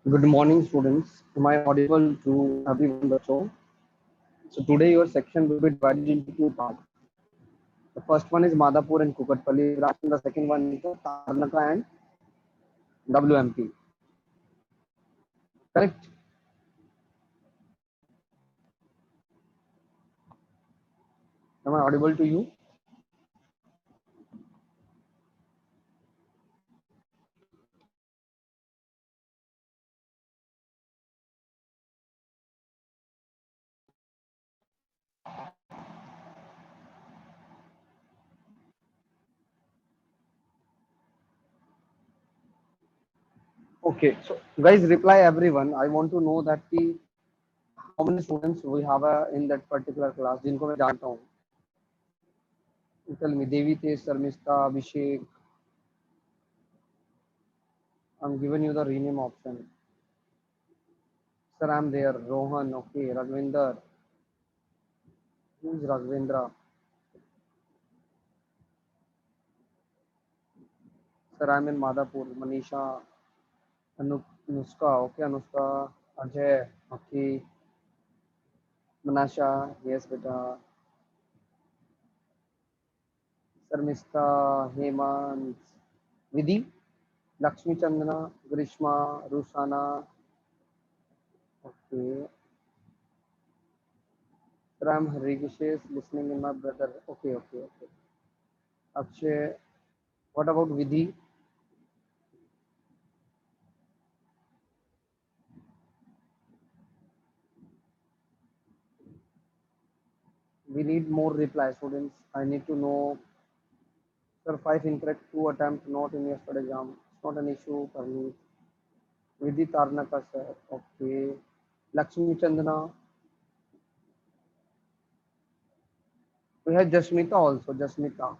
Good morning, students. Am I audible to everyone, Bacho? So today your section will be divided into two parts. The first one is Madhapur and Kukatpalli branch, and the second one is the Tarnaka and WMP. Correct? Am I audible to you? Okay. So guys, reply everyone. I want to know that the how many students we have in that particular class. जिनको मैं जानता हूँ. Tell me, Devi, Tej, Sarmista, Abhishek. I'm giving you the rename option. Sir, I'm there. Rohan. Okay. Ragvinder. Who's Ragvindra? Sir, I'm in Madhapur. Manisha, Anushka, okay, Anushka, Ajay, okay, Manasha, yes, beta, Sarmista, Hemant, Vidhi, Lakshmi Chandana, Grishma, Rusana, okay, Ram Harigishes, listening in my brother, okay, okay, okay. Akshay, what about Vidhi? We need more replies, students. I need to know, sir, 5 incorrect, 2 attempts not in yesterday's exam. It's not an issue for me. Vidhi Tarnaka, sir, okay. Lakshmi Chandana, we have Jasmita also, Jasmita.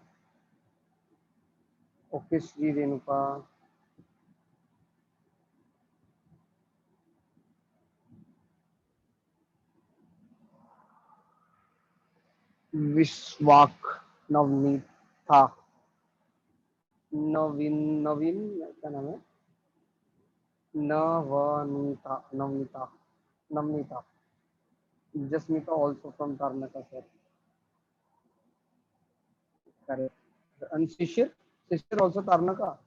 Okay, Sri Renuka, Vishwak, Navnita, नवीन क्या नाम है? Navnita, Navnita, Navnita. Jasmita also from Karnataka, sir. Correct. And Shishir also Karnataka.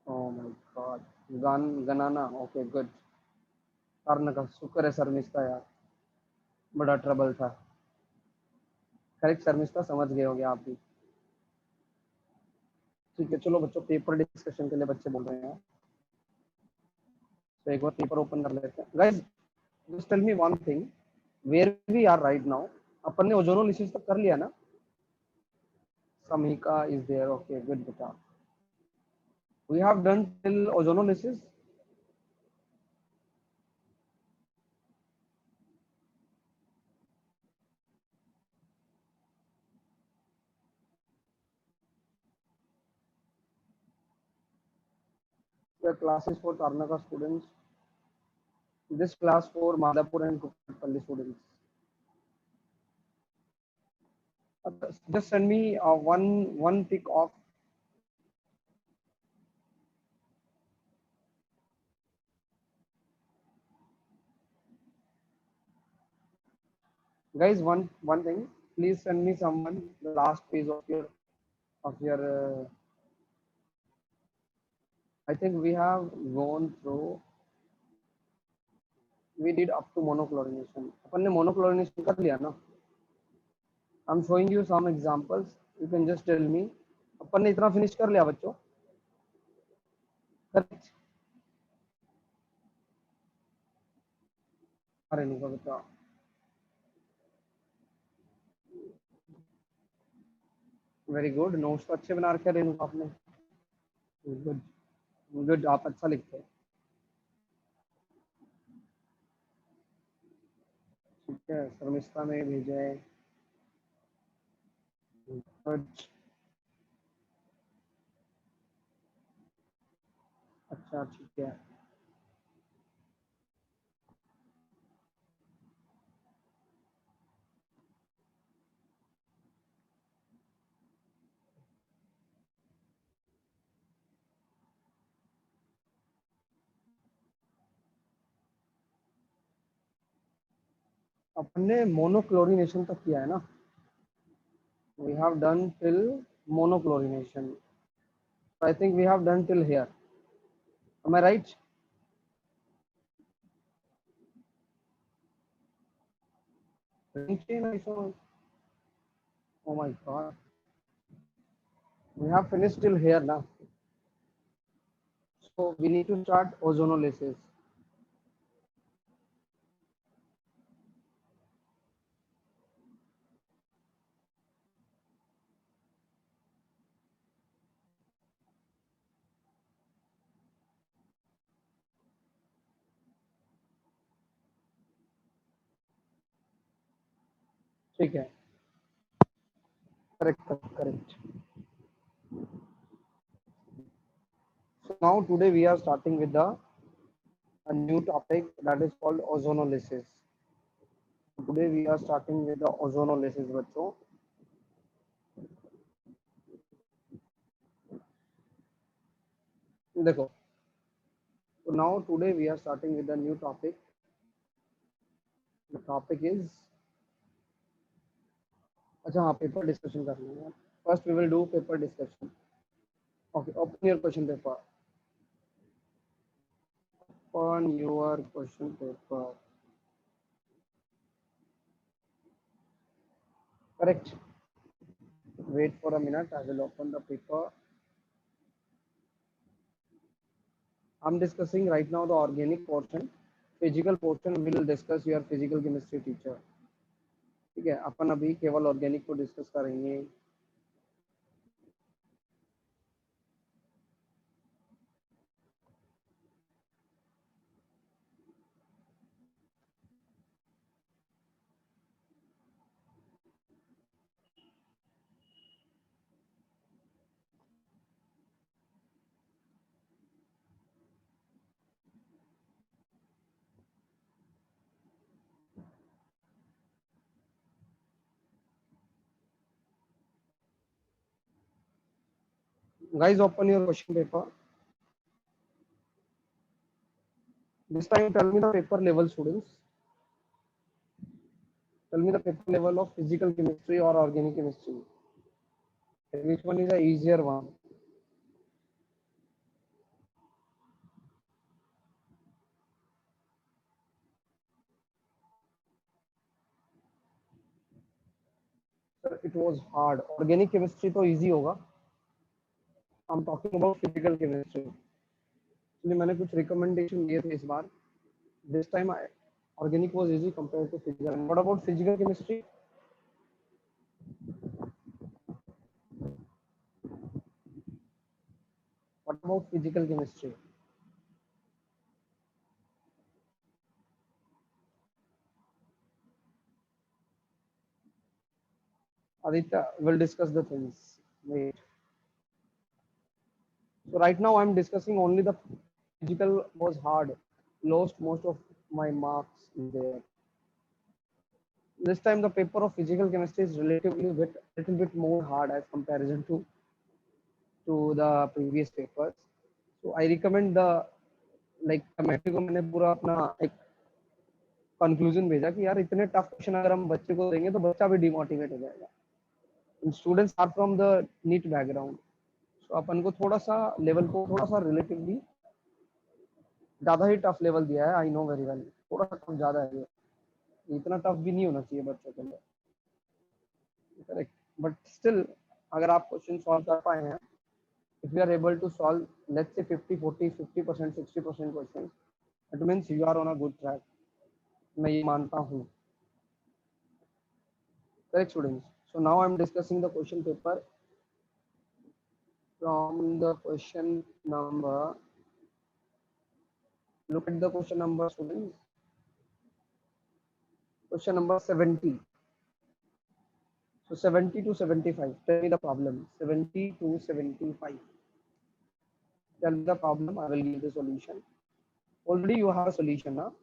Oh my God. Ganana. Okay, good. Karnataka. शुक्र है शर्मिष्ठा यार. बड़ा trouble था. Correct Sharmishtha समझ गए होगे आप भी. ठीक है चलो बच्चों पेपर डिस्कशन के लिए बच्चे बोल रहे हैं. तो एक बार पेपर ओपन कर लेते हैं. Guys just tell me one thing. Where we are right now? अपन ने ओजोनोलिसिस तक कर लिया ना? Samhika is there. Okay, good beta. We have done till ozonolysis. The classes for Karnataka students. This class for Madhapur and Kukatpalli students. Just send me one pic of guys. One thing. Please send me someone the last page of your. I think we have gone through. We did up to monochlorination. अपन ने monochlorination कर लिया ना? I'm showing you some examples. You can just tell me. अपन ने इतना finish कर लिया बच्चों. Correct. अरे नहीं बता. Very good. नोट्स तो अच्छे बना रखे रेनू आपने. गुड. गुड आप अच्छा लिखते हैं. ठीक है शर्मिष्ठा में भेजे. गुड. अच्छा ठीक है. अपन ने मोनोक्लोरिनेशन तक किया है ना, we have done till monochlorination, I think we have done till here, am I right? Ring chain isomer. Oh my god, we have finished till here now. So we need to start ozonolysis. ठीक है, correct, correct, correct. So now today we are starting with a new topic that is called ozonolysis. Today we are starting with the ozonolysis, बच्चों. देखो, so now today we are starting with a new topic. The topic is, अच्छा हाँ, paper discussion कर लेंगे. First we will do paper discussion. Okay, open your question paper. On your question paper. Correct. Wait for a minute. I will open the paper. I'm discussing right now the organic portion. Physical portion will discuss your physical chemistry teacher. ठीक है, अपन अभी केवल organic को discuss करेंगे. Guys, open your question paper. This time, tell me the paper level, students. Tell me the paper level of physical chemistry or organic chemistry. Which one is the easier one? Sir, it was hard. Organic chemistry तो easy होगा. I'm talking about physical chemistry. इसलिए मैंने कुछ recommendation दिए थे इस बार. This time, organic was easy compared to physical. And what about physical chemistry? What about physical chemistry? Aditya will discuss the things. Wait. So right now I'm discussing only the physical was hard. Lost most of my marks there. This time the paper of physical chemistry is relatively little bit more hard as comparison to the previous papers. So I recommend the like chemistry को मैंने पूरा अपना एक conclusion भेजा कि यार इतने tough question अगर हम बच्चे को देंगे तो बच्चा भी डिमोटिवेट हो जाएगा. Students are from the NEET background, so अपन को थोड़ा सा लेवल को थोड़ा सा रिलेटिवली ज़्यादा ही टफ लेवल दिया है. आई नो वेरी वेल, थोड़ा सा टफ ज़्यादा है. इतना टफ भी नहीं होना चाहिए बच्चों के लिए. करेक्ट, बट स्टिल अगर आप क्वेश्चन सॉल्व कर पाए हैं, if you are able to solve let's say 50-40 50% 60% question, it means you are on a good track. मैं ये मानता हूँ. Correct students. So now I am discussing the question paper from the question number. Look at the question number, students. Question number 70. So 70 to 75. Tell me the problem. 70 to 75. Tell me the problem. I will give the solution. Already you have a solution now.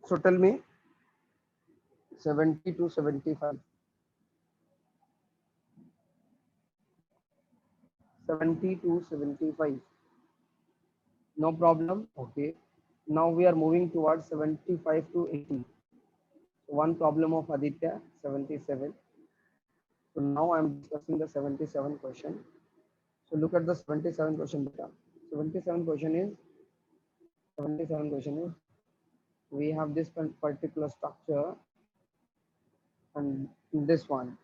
So tell me 70 to 75. 70 to 75. No problem. Okay. Now we are moving towards 75 to 80. One problem of Aditya, 77. So now I'm discussing the 77 question. So look at the 77 question beta. 77 question is 77 question is we have this particular structure and this one.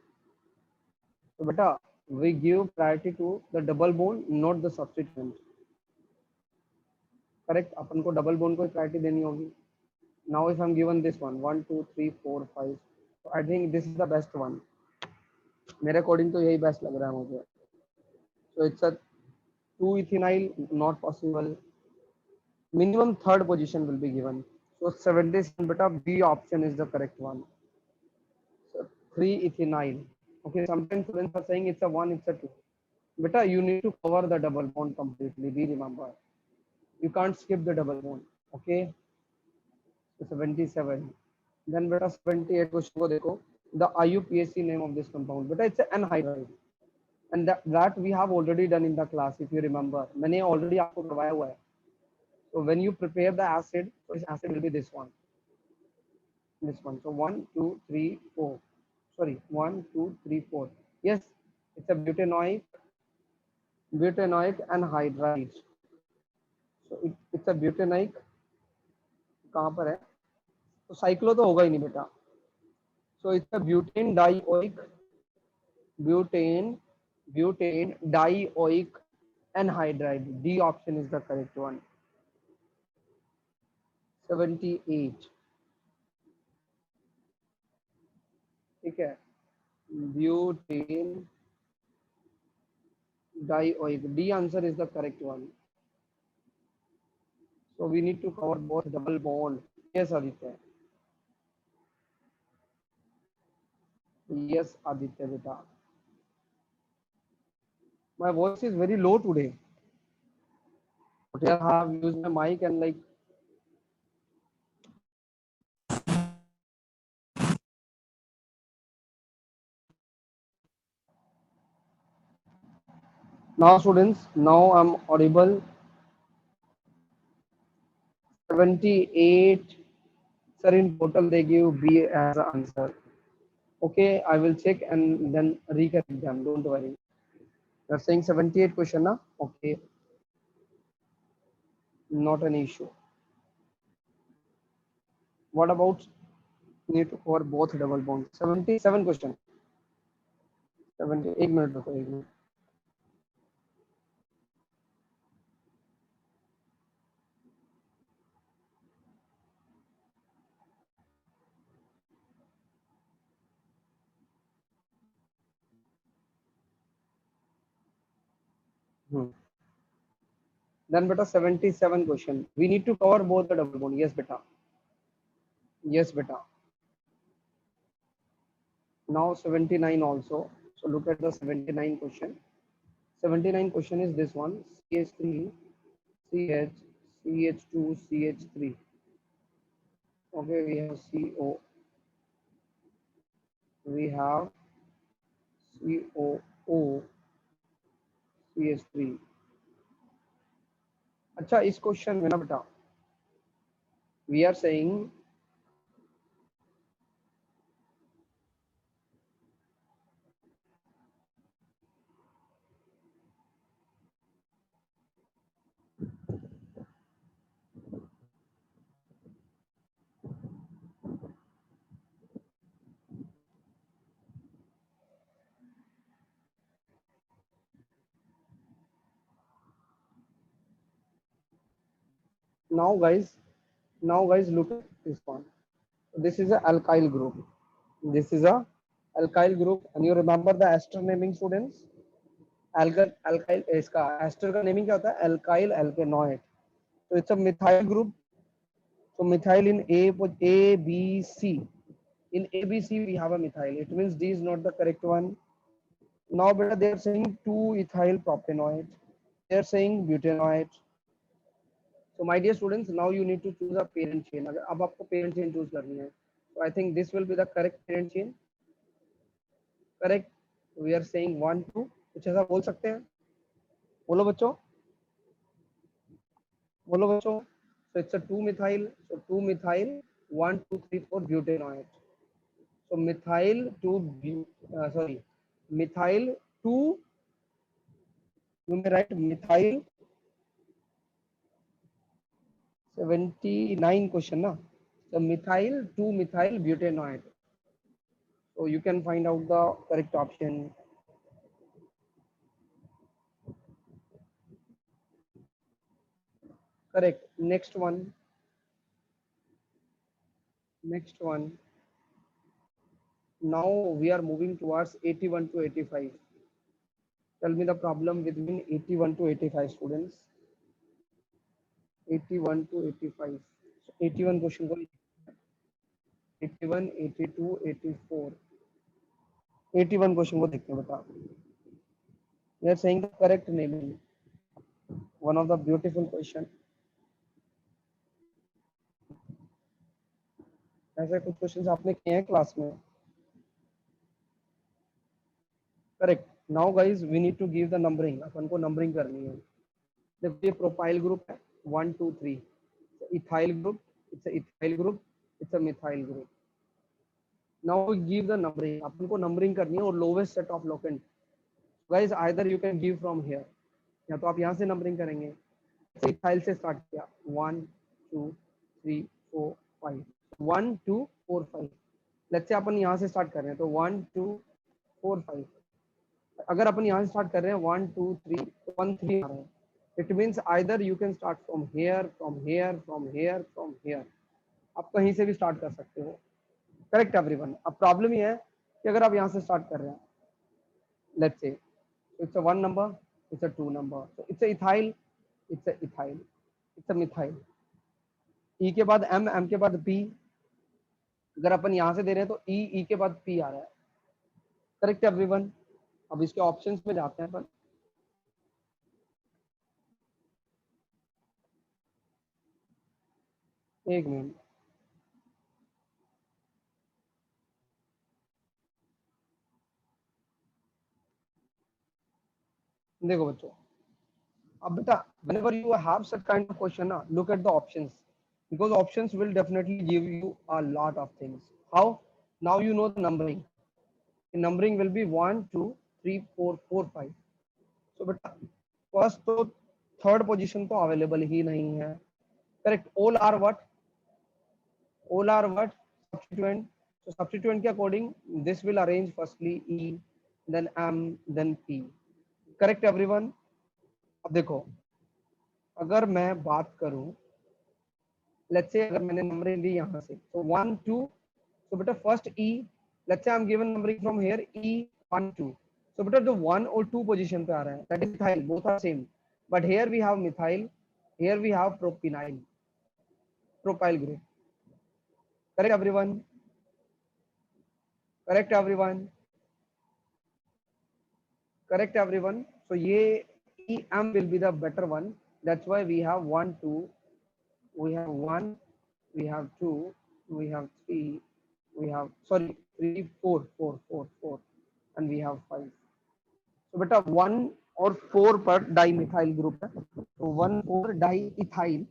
So beta, we give priority to the double bond, not the substituent. Correct? अपन को double bond को priority देनी होगी. Now if I'm given this one, 2, 3, 4, 5. So I think this is the best one. मेरे according तो यही best लग रहा है मुझे. So it's a 2 ethinyl, not possible. Minimum third position will be given. So 77 beta B option is the correct one. So 3 ethinyl. Okay, sometimes students are saying it's a 1, it's a 2. Beta, you need to cover the double bond completely. Be remember. You can't skip the double bond. Okay. So 77. Then beta 78 question को देखो. The IUPAC name of this compound. Beta it's an anhydride. And that we have already done in the class if you remember. मैंने already आपको करवाया हुआ है. So when you prepare the acid, so this acid will be this one. This one. So 1, 2, 3, 4. Sorry, 1, 2, 3, 4. Yes, it's a butanoic anhydride. So it's a butanoic. कहाँ पर है? तो cyclo तो होगा ही नहीं बेटा. So it's a butane dioic, butane dioic anhydride. D option is the correct one. 78. ठीक है. Butane dioic. D answer is the correct one. So we need to cover both double bond. Yes, Aditya. Yes, Aditya beta. My voice is very low today. But I have used my mic and like now students, now I'm audible. 78. Sir, in total they give B as an answer. Okay, I will check and then recorrect them. Don't worry. You're saying 78 question, na? Okay, not an issue. What about need to cover both double bonds? 77 question. 70. एक minute रुको, एक minute. Then beta 77 question. We need to cover both the double bond. Yes, beta. Yes, beta. Now 79 also. So look at the 79 question. 79 question is this one. CH3, CH, CH2, CH3. Okay, we have CO. We have COO, CH3. अच्छा, इस question में ना बेटा we are saying now guys look at this one. This is a alkyl group. This is a alkyl group and you remember the ester naming students. Alkyl इसका ester का naming क्या होता है? Alkyl alkanoate. So it's a methyl group. So methyl in A, B, C. In A, B, C we have a methyl. It means D is not the correct one. Now better they are saying 2-ethyl propanoate. They are saying butanoate. So my dear students, now you need to choose a parent chain. अब आपको parent chain choose करनी है. So I think this will be the correct parent chain. Correct. We are saying 1, 2. कुछ ऐसा बोल सकते हैं? बोलो बच्चों. So it's a 2-methyl. So 2-methyl, 1, 2, 3, 4 butanoate. So methyl to sorry, methyl to, you may write methyl 79 question na. So methyl to methyl butanoate. So you can find out the correct option. Correct. Next one. Next one. Now we are moving towards 81 to 85. Tell me the problem between 81 to 85 students. 81 to 85. So 81 question को 81, 82, 84. 81 question को देखते हैं बता. We are saying the correct naming. One of the beautiful question. ऐसे कुछ questions आपने किए हैं क्लास में. Correct. Now guys we need to give the numbering. अपन को नंबरिंग करनी है. देखिए प्रोपाइल ग्रुप है 1 2 3. Ethyl group, it's a ethyl group, it's a methyl group. Now we give the numbering. अपन को नंबरिंग करनी है और lowest set of locant. Guys either you can give from here, या तो आप यहाँ से नंबरिंग करेंगे. इथाइल से स्टार्ट किया 1 2 3 4 5. 1 2 4 5. लेट्स से अपन यहाँ से स्टार्ट कर रहे हैं तो 1 2 4 5. अगर अपन यहाँ से स्टार्ट कर रहे हैं 1 2 3 1 3 आ रहे हैं. It means either you can start from here, from here, from here, from here. आप कहीं से भी स्टार्ट कर सकते हो. Correct everyone. अब प्रॉब्लम ये है कि अगर आप यहाँ से स्टार्ट कर रहे हैं, let's say it's a 1 number, it's a 2 number, so it's a ethyl, it's a ethyl, it's a methyl. E के बाद एम, एम के बाद पी. अगर अपन यहाँ से दे रहे हैं तो ई, ई के बाद पी आ रहा है. Correct everyone. अब इसके ऑप्शंस में जाते हैं अपन. एक मिनट. देखो बच्चों, अब बेटा whenever you have such kind of question na, look at the options, because options will definitely give you a lot of things. How? Now you know the numbering. The numbering will be 1 2 3 4 4 5. So बेटा first तो third position तो available ही नहीं है. Correct. All are what? All are what? Substituent. so substituent के according this will arrange firstly E, then M, then P. Correct everyone. अब देखो, अगर मैं बात करूं, लेट्स से अगर मैंने नंबरिंग दी यहाँ से तो 1 2. सो बेटा first E, let's say I am given numbering from here E 1 2. So बेटा जो 1 और 2 पोजीशन पे आ रहा है that is methyl, both are same. But here we have methyl, here we have propynyl, propyl group. Correct everyone. Correct everyone. Correct everyone. So ये E M will be the better one. That's why we have 1 2, we have 1, we have 2, we have 3, we have, sorry, 3 4 4 4 4, and we have 5. so beta 1 और 4 पर dimethyl group है, तो 1 4 diethyl,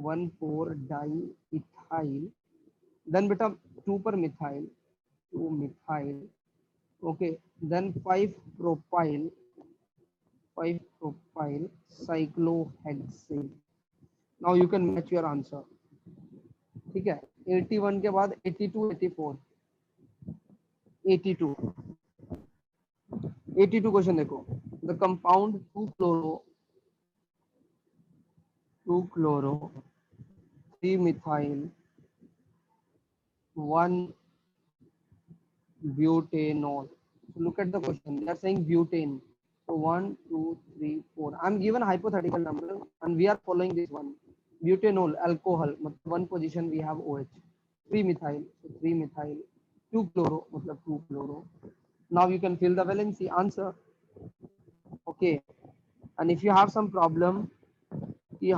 1 4 diethyl. Then बेटा 2 पर methyl, 2 methyl. Okay. Then 5 propyl, 5 propyl cyclohexane. Now you can match your answer. ठीक है. 81 के बाद 82 84. 82 82 क्वेश्चन देखो. The compound 2 chloro 3 methyl 1 butanol. So look at the question. They are saying butane. So 1 2 3 4. I'm given hypothetical number and we are following this one. Butanol, alcohol. One position we have OH. 3 methyl. So 3 methyl. 2 chloro. 2 chloro. Now you can fill the valency answer. Okay. And if you have some problem,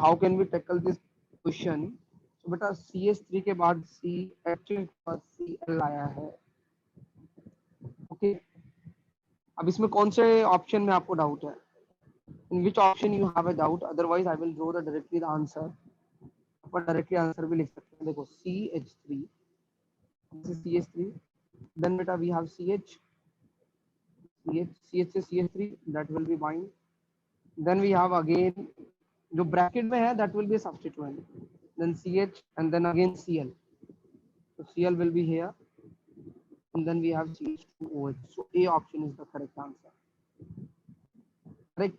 how can we tackle this question? So बेटा CH3 के बाद CH के बाद Cl आया है. Okay. अब इसमें कौन से ऑप्शन में आपको डाउट है? In which option you have a doubt? Otherwise I will draw the directly the answer. अपन डायरेक्टली आंसर भी लिख सकते हैं. देखो CH3, this is CH3, Then beta we have CH से CH3 that will be bind. Then we have again जो bracket में है that will be a substituent. Then CH and then again Cl. So Cl will be here and then we have CH2OH. So A option is the correct answer. Correct.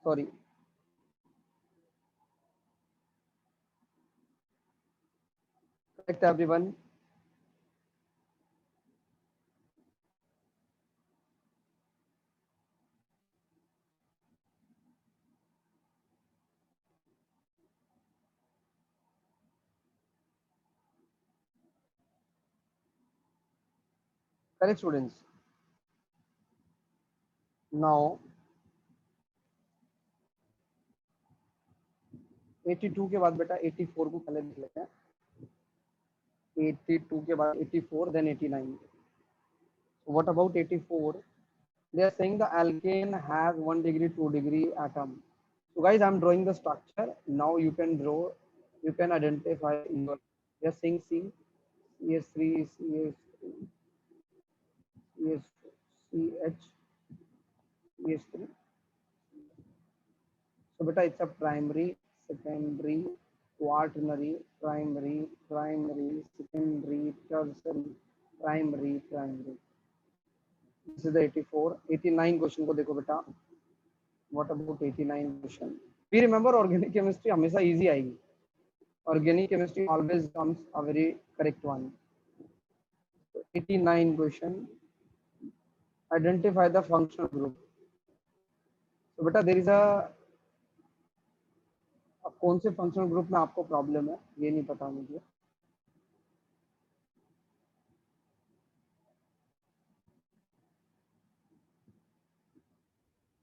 Sorry. Correct everyone. Correct students. Now 82 के बाद बेटा 84 को पहले लिख लेते हैं. 82 के बाद 84 then 89. What about 84? They are saying the alkane has 1 degree, 2 degree atom. So guys, I'm drawing the structure. Now you can draw, you can identify your, they are saying C, CH3, CH3, CH, CH, CH3. So beta, it's a primary, secondary, quaternary, primary, secondary, tertiary, primary. This is the 84. 89 question को देखो बेटा. What about 89 question? We remember organic chemistry हमेशा easy आएगी. Organic chemistry always comes a very correct one. 89 question. Identify the functional group. So बेटा there is a अब कौन से functional group में आपको problem है ये नहीं पता मुझे.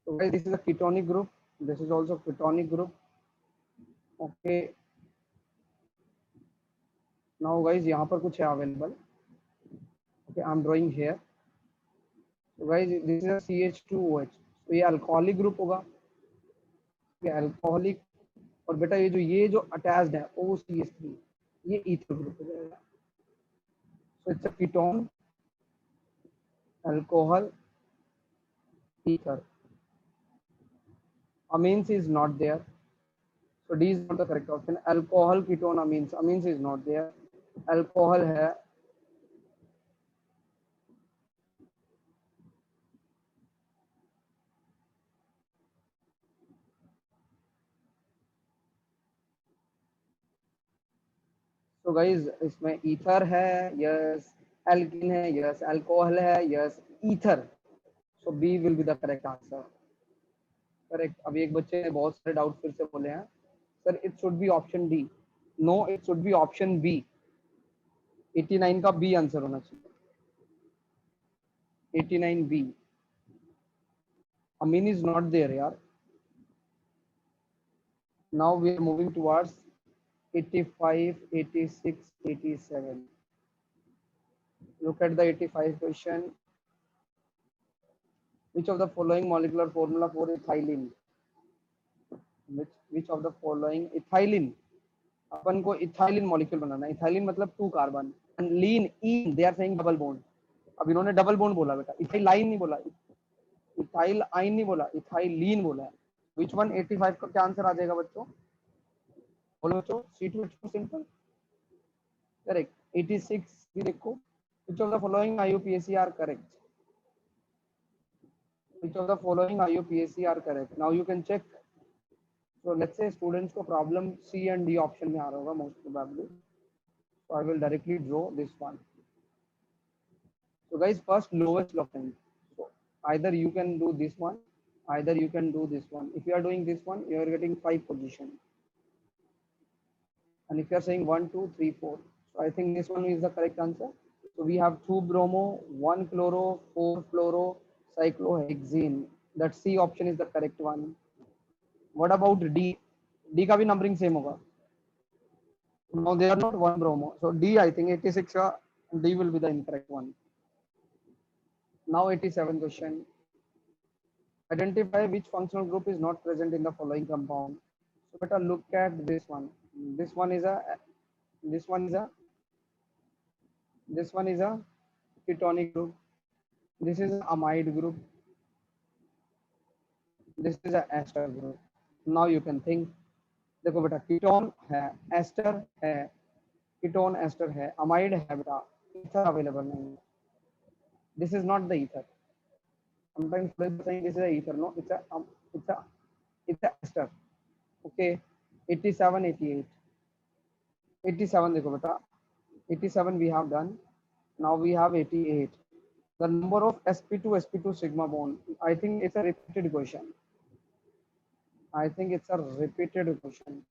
So guys, this is a ketonic group. This is also ketonic group. Okay. Now guys यहाँ पर कुछ है available. Okay, I'm drawing here. So guys, this is a CH2OH. तो ये alcoholic group होगा. ये alcoholic और बेटा ये जो attached है OCH3 ये ethyl group हो जाएगा. So it's a ketone, alcohol, ether. Amines is not there. So D is not the correct option. Alcohol, ketone, amines. Amines is not there. Alcohol है. So guys, इसमें ether है, yes. Alkene है, yes. Alcohol है, yes. Ether. So B will be the correct answer. Correct. अभी एक बच्चे ने बहुत सारे डाउट फिर से बोले हैं. Sir, it should be option D. No, it should be option B. 89 का B आंसर होना चाहिए. 89B. Amine is not there, yaar. Now we are moving towards 85, 86, 87. Look at the 85 question. Which of the following molecular formula for ethylene? Which of the following ethylene? अपन को ethylene molecule बनाना है. Ethylene मतलब 2 carbon and lean in they are saying double bond. अब इन्होंने double bond बोला बेटा. इथाइलाइन नहीं बोला, ethyl आइन नहीं बोला, इथाइलिन बोला है. विच वन 85 का क्या आंसर आ जाएगा बच्चों? बोलो बच्चों. C2H4 simple. करेक्ट. 86 भी देखो. Which of the following IUPAC are correct? Which of the following IUPAC are correct? Now you can check. So let's say students को problem C and D option में आ रहा होगा most probably. So I will directly draw this one. So guys, first lowest locant. So either you can do this one, either you can do this one. If you are doing this one, you are getting 5 position. And if you are saying 1, 2, 3, 4, so I think this one is the correct answer. So we have 2 bromo, 1 chloro, 4 fluoro, cyclohexene. That C option is the correct one. What about D? D का भी numbering same होगा. No, they are not 1 bromo. So D, I think 86 D will be the incorrect one. Now 87 question. Identify which functional group is not present in the following compound. So better look at this one. This one is a this one is a this one is a ketonic group. This is a amide group. This is a ester group. Now you can think. देखो बेटा ketone है, ester है, ketone ester है, amide है बेटा, ether available नहीं है. This is not the ether. Sometimes students saying this is a ether. No, it's a ester. Okay, 87, 88. 87 देखो बेटा, 87 we have done. Now we have 88. The number of sp2 sp2 sigma bond. I think it's a repeated question. I think it's a repeated question.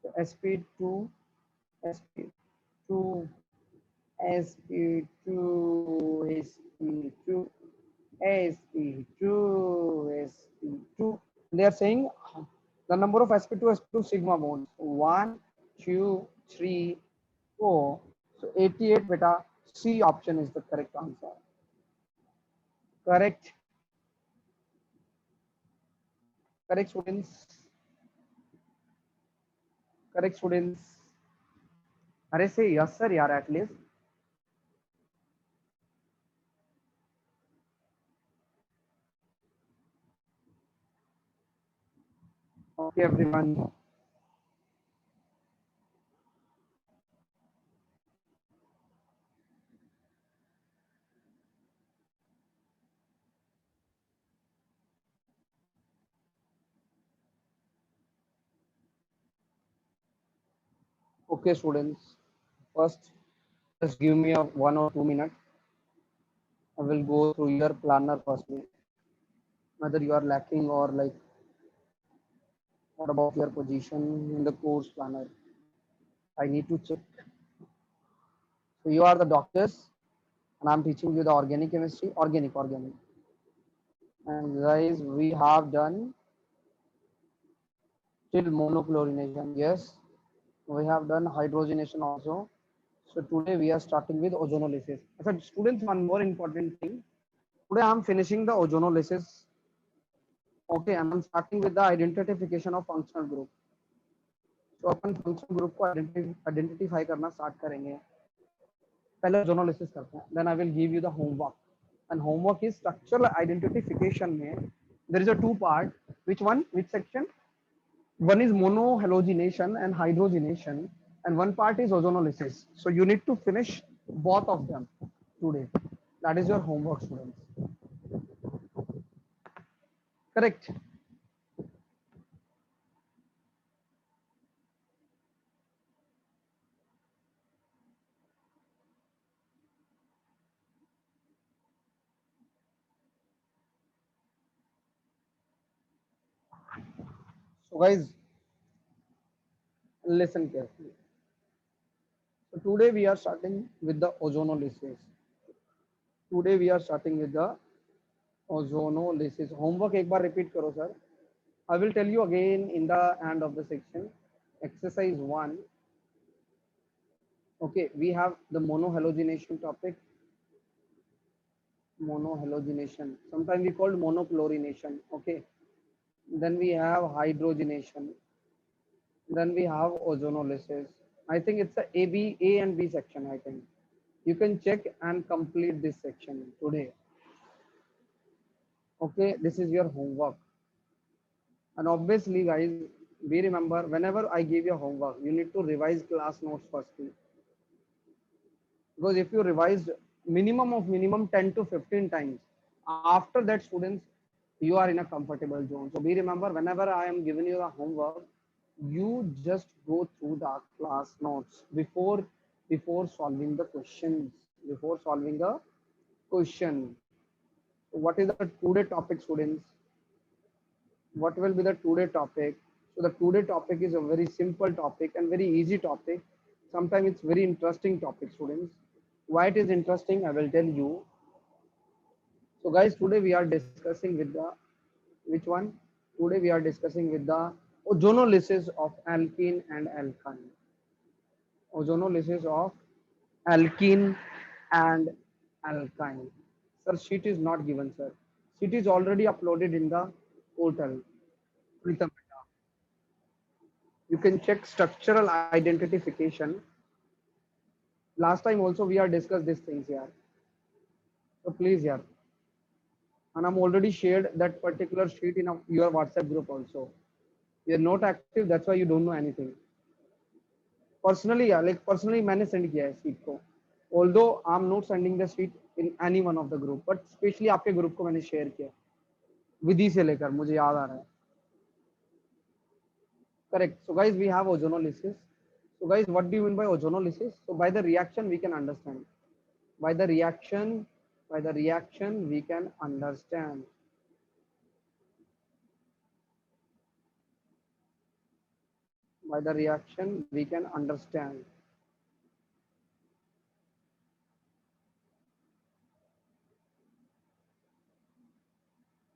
So sp2 sp2 sp2 sp2 sp2 sp2. They are saying the number of sp2 sp2 sigma bonds 1 2 3 4. So 88 beta, C option is the correct answer. Correct. Correct students. Correct students. अरे say yes sir यार at least. Okay everyone. Okay students. First, just give me a 1 or 2 minutes. I will go through your planner firstly. Whether you are lacking or like what about your position in the course planner. I need to check. So you are the doctors and I'm teaching you the organic chemistry, organic. And guys, we have done till monochlorination. Yes, we have done hydrogenation also. So today we are starting with ozonolysis. So students, one more important thing. Today I'm finishing the ozonolysis. Okay, and I'm starting with the identification of functional group. तो अपन functional group को identify करना start करेंगे. पहले ozonolysis करते हैं, then I will give you the homework. And homework is structural identification में there is a two part. which section? One is monohalogenation and hydrogenation, and one part is ozonolysis. So you need to finish both of them today. That is your homework students. Correct. So guys, listen carefully. So today we are starting with the ozonolysis. Today we are starting with the ozonolysis. Homework एक बार repeat करो sir. I will tell you again in the end of the section. Exercise 1. Okay, we have the monohalogenation topic. Monohalogenation. Sometimes we call monochlorination. Okay. Then we have hydrogenation. Then we have ozonolysis. I think it's A and B section. I think you can check and complete this section today. Okay, this is your homework. And obviously, guys, we remember whenever I give you homework, you need to revise class notes firstly. Because if you revised minimum 10 to 15 times, after that, students, you are in a comfortable zone. So we remember whenever I am giving you the homework, you just go through the class notes before solving the questions. Before solving the question. So what is the today topic, students? What will be the today topic? So the today topic is a very simple topic and very easy topic. Sometimes it's very interesting topic, students. Why it is interesting, I will tell you. So guys, today we are discussing with the, which one? Today we are discussing with the ozonolysis of alkene and alkyne. Ozonolysis of alkene and alkyne. Sir, sheet is not given, sir. Sheet is already uploaded in the portal. You You can check structural identification. Last time also we are discussed these things here. So please here. And I'm already shared that particular sheet in your WhatsApp group also. You're not active, that's why you don't know anything. Personally, yeah, like personally मैंने send किया है sheet को. Although I'm not sending the sheet in any one of the group, but especially आपके group को मैंने share किया. विधि से लेकर मुझे याद आ रहा है. Correct. So guys, we have ozonolysis. So guys, what do you mean by ozonolysis? So by the reaction we can understand. By the reaction, we can understand. By the reaction we can understand.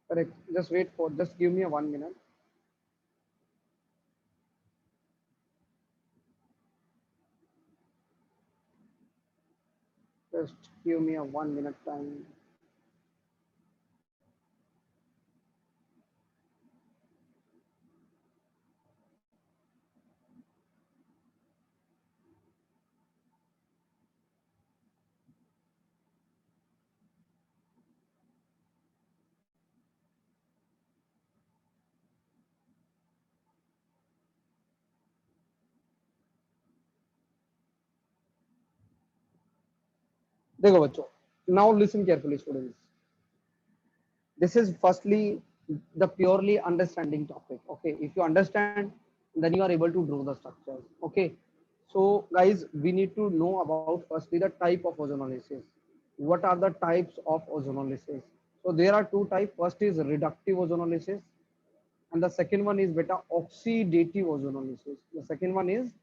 Correct. Just wait for. Just give me a 1 minute. Just give me a 1 minute time. देखो बच्चों. Now listen carefully, students. This is firstly the purely understanding topic. Okay, if you understand, then you are able to draw the structures. Okay, so guys, we need to know about firstly the type of ozonolysis. What are the types of ozonolysis? So there are two types. First is reductive ozonolysis, and the second one is beta oxidative ozonolysis. The second one is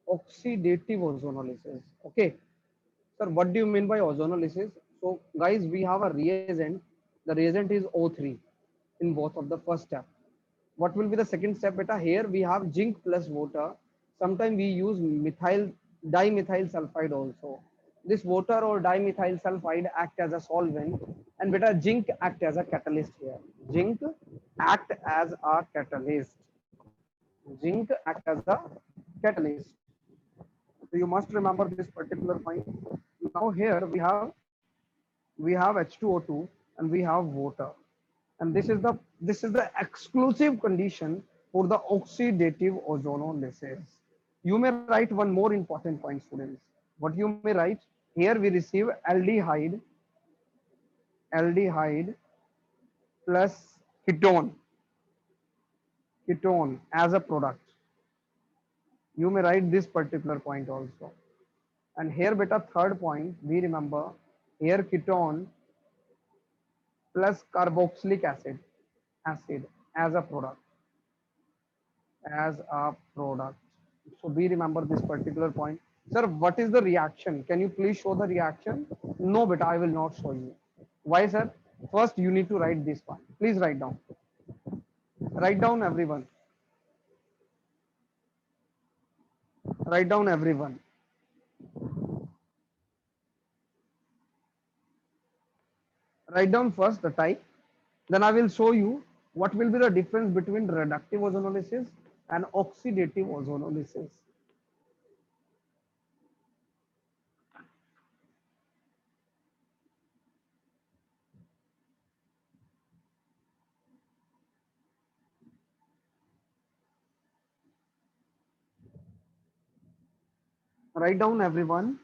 oxidative ozonolysis. Okay, sir, what do you mean by ozonolysis? So guys, we have a reagent. The reagent is O3 in both of the first step. What will be the second step beta? Here we have zinc plus water. Sometimes we use dimethyl sulfide also. This water or dimethyl sulfide act as a solvent, and beta zinc act as a catalyst here. Zinc act as a catalyst. Zinc act as a catalyst. So you must remember this particular point. Now here we have H2O2 and we have water, and this is the exclusive condition for the oxidative ozonolysis. You may write one more important point, students. What you may write here, we receive aldehyde plus ketone as a product. You may write this particular point also. And here beta third point, we remember here ketone plus carboxylic acid as a product. So we remember this particular point. Sir, what is the reaction? Can you please show the reaction? No, but I will not show you. Why, sir? First, you need to write this one. Please write down. Write down everyone. Write down everyone. Write down first the type. Then I will show you what will be the difference between reductive ozonolysis and oxidative ozonolysis. Write down everyone.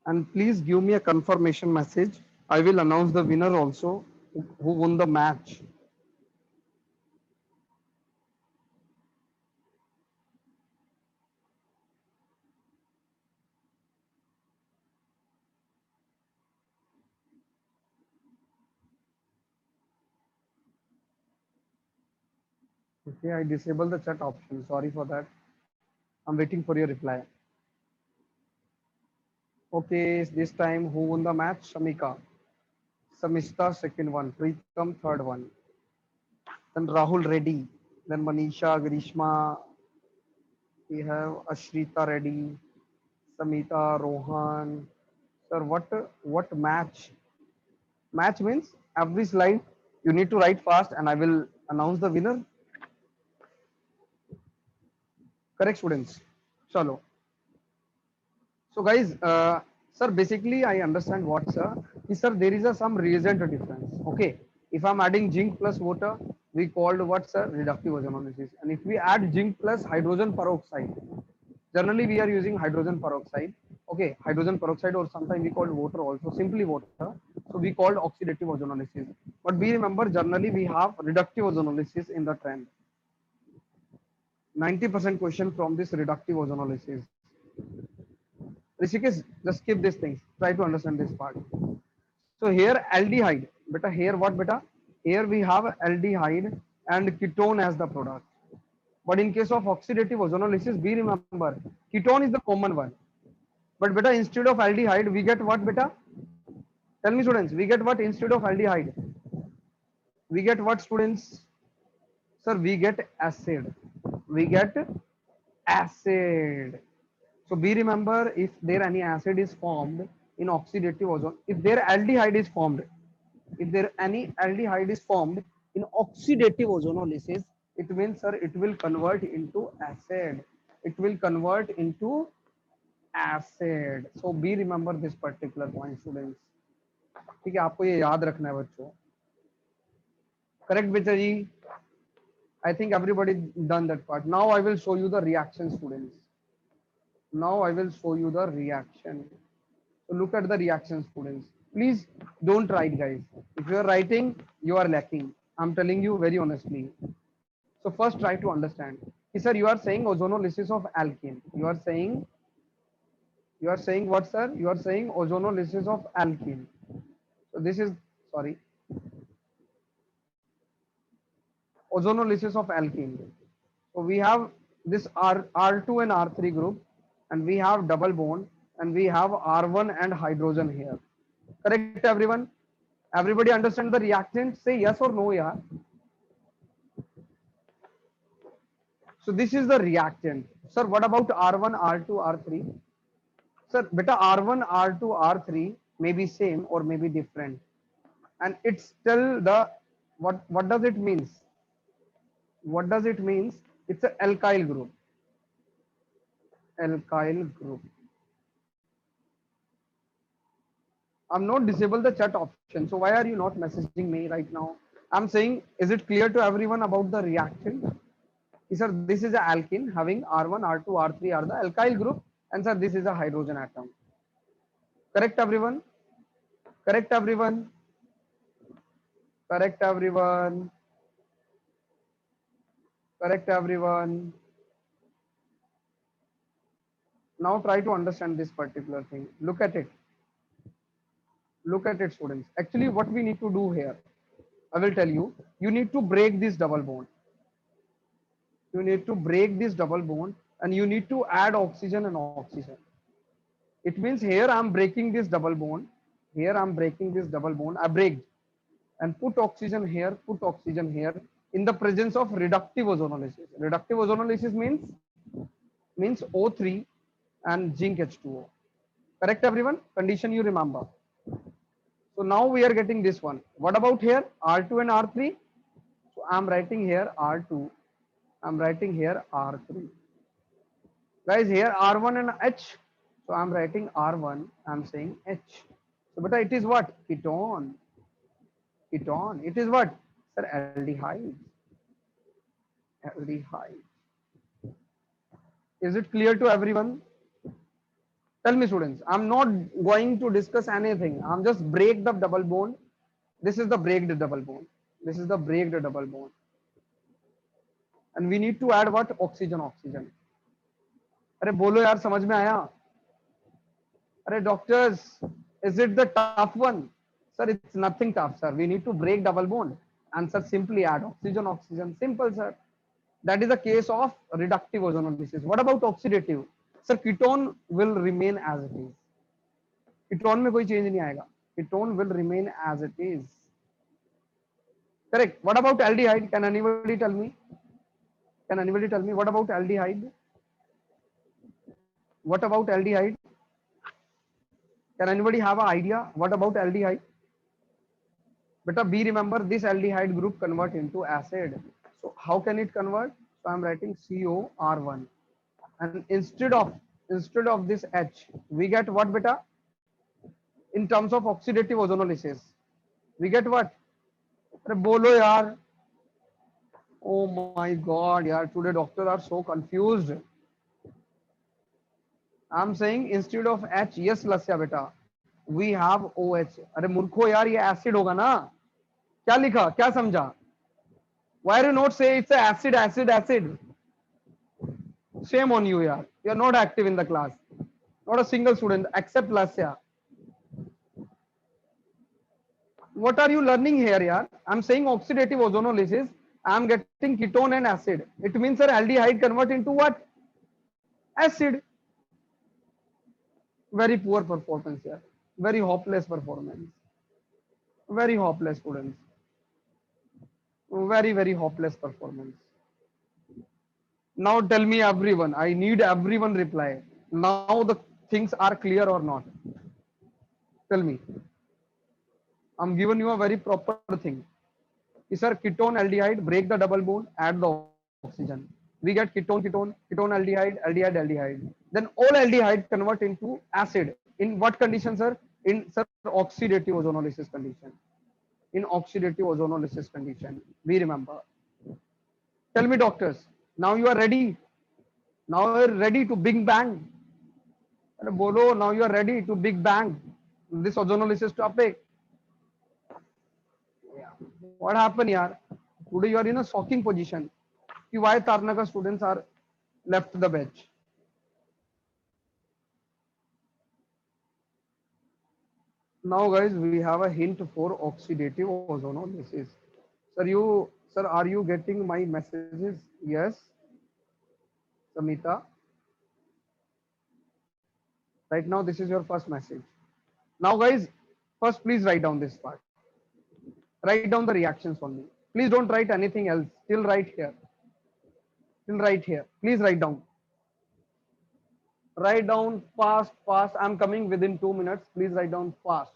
And please give me a confirmation message. I will announce the winner also who won the match. Okay, I disabled the chat option. Sorry for that. I'm waiting for your reply. Okay, this time who won the match? Shamika. Samishta second one. Preetam third one. Then Rahul Reddy. Then Manisha, Grishma. We have Ashrita Reddy. Samita, Rohan. Sir, what match? Match means every slide you need to write fast and I will announce the winner. Correct students? Chalo. So guys, sir, basically I understand what sir is, sir, there is a some reagent difference. Okay, if I'm adding zinc plus water, we called what sir, reductive ozonolysis, and if we add zinc plus hydrogen peroxide, generally we are using hydrogen peroxide. Okay, hydrogen peroxide, or sometimes we call water also, simply water. So we called oxidative ozonolysis. But we remember generally we have reductive ozonolysis in the trend. 90% question from this reductive ozonolysis. Rishikesh, just skip these things. Try to understand this part. So here aldehyde, beta here what beta? Here we have aldehyde and ketone as the product. But in case of oxidative ozonolysis, we remember ketone is the common one. But beta instead of aldehyde, we get what beta? Tell me students, we get what instead of aldehyde? We get what students? Sir, we get acid. We get acid. So we remember if there any acid is formed in oxidative ozone, if there aldehyde is formed, if there any aldehyde is formed in oxidative ozonolysis, it means sir it will convert into acid. It will convert into acid. So we remember this particular point students. ठीक है आपको ये याद रखना है बच्चों. Correct बेचा जी? I think everybody done that part. Now I will show you the reaction students. Now I will show you the reaction. So look at the reaction students. Please don't write guys. If you are writing, you are lacking. I'm telling you very honestly. So first try to understand. Sir, you are saying ozonolysis of alkene. You are saying what sir? You are saying ozonolysis of alkene. So this is sorry. Ozonolysis of alkene. So we have this R2 and R3 group, and we have double bond, and we have R1 and hydrogen here. Correct everyone? Everybody understand the reactant? Say yes or no, yeah. So this is the reactant. Sir, what about R1, R2, R3? Sir, beta R1, R2, R3 may be same or may be different. And it's still the, what does it means? What does it means? It's an alkyl group. Alkyl group. I'm not disable the chat option. So why are you not messaging me right now? I'm saying, is it clear to everyone about the reaction? Sir, this is an alkene having R1, R2, R3 are the alkyl group, and sir, this is a hydrogen atom. Correct everyone? Correct everyone? Correct everyone? Correct everyone? Now try to understand this particular thing. Look at it. Look at it, students. Actually, what we need to do here, I will tell you, you need to break this double bond. You need to break this double bond and you need to add oxygen and oxygen. It means here I'm breaking this double bond. Here I'm breaking this double bond. I break and put oxygen here, in the presence of reductive ozonolysis. Reductive ozonolysis means O3 and zinc H2O. Correct everyone? Condition you remember. So now we are getting this one. What about here? R2 and R3. So I'm writing here R2. I'm writing here R3. Guys, here R1 and H. So I'm writing R1. I'm saying H. So but it is what? Ketone. Ketone. It is what? Sir, aldehyde. Aldehyde. Is it clear to everyone? Tell me students, I'm not going to discuss anything. I'm just break the double bond. This is the breaked double bond. This is the breaked double bond. And we need to add what? Oxygen, oxygen. अरे बोलो यार समझ में आया? अरे doctors, is it the tough one? Sir, it's nothing tough, sir. We need to break double bond. And sir, simply add oxygen, oxygen. Simple, sir. That is the case of reductive ozonolysis. What about oxidative? Sir, ketone will remain as it is. Ketone में कोई change नहीं आएगा. Ketone will remain as it is. Correct. What about aldehyde? Can anybody tell me? Can anybody tell me what about aldehyde? What about aldehyde? Can anybody have an idea? What about aldehyde? Beta B, remember this aldehyde group convert into acid. So how can it convert? So I'm writing COR1. And instead of this H, we get what beta? In terms of oxidative ozonolysis, we get what? अरे बोलो यार. Oh my God, यार, today doctors are so confused. I'm saying instead of H, yes Lasya बेटा, we have OH. अरे मूर्खो यार, ये acid होगा ना. क्या लिखा, क्या समझा? Why do you not say it's a acid, acid, acid? Shame on you, yaar. You are not active in the class. Not a single student except Lasya. What are you learning here, yaar? I'm saying oxidative ozonolysis. I'm getting ketone and acid. It means sir aldehyde convert into what? Acid. Very poor performance here. Very hopeless performance. Very hopeless students. Very, very hopeless performance. Now tell me everyone. I need everyone reply. Now the things are clear or not? Tell me. I'm giving you a very proper thing. Sir, ketone aldehyde break the double bond, add the oxygen. We get ketone, ketone, ketone aldehyde, aldehyde, aldehyde. Then all aldehyde convert into acid. In what condition, sir? In sir oxidative ozonolysis condition. In oxidative ozonolysis condition. We remember. Tell me, doctors. Now you are ready. Now you are ready to Big Bang. Bolo, now you are ready to Big Bang. This ozonolysis topic. What happened here? Today you are in a shocking position. Why Tarnaka students are left the bench? Now, guys, we have a hint for oxidative ozonolysis. Sir, are you getting my messages? Yes, Samita. Right now, this is your first message. Now, guys, first please write down this part. Write down the reactions only. Please don't write anything else. Still right here. Still right here. Please write down. Write down fast, fast. I'm coming within 2 minutes. Please write down fast.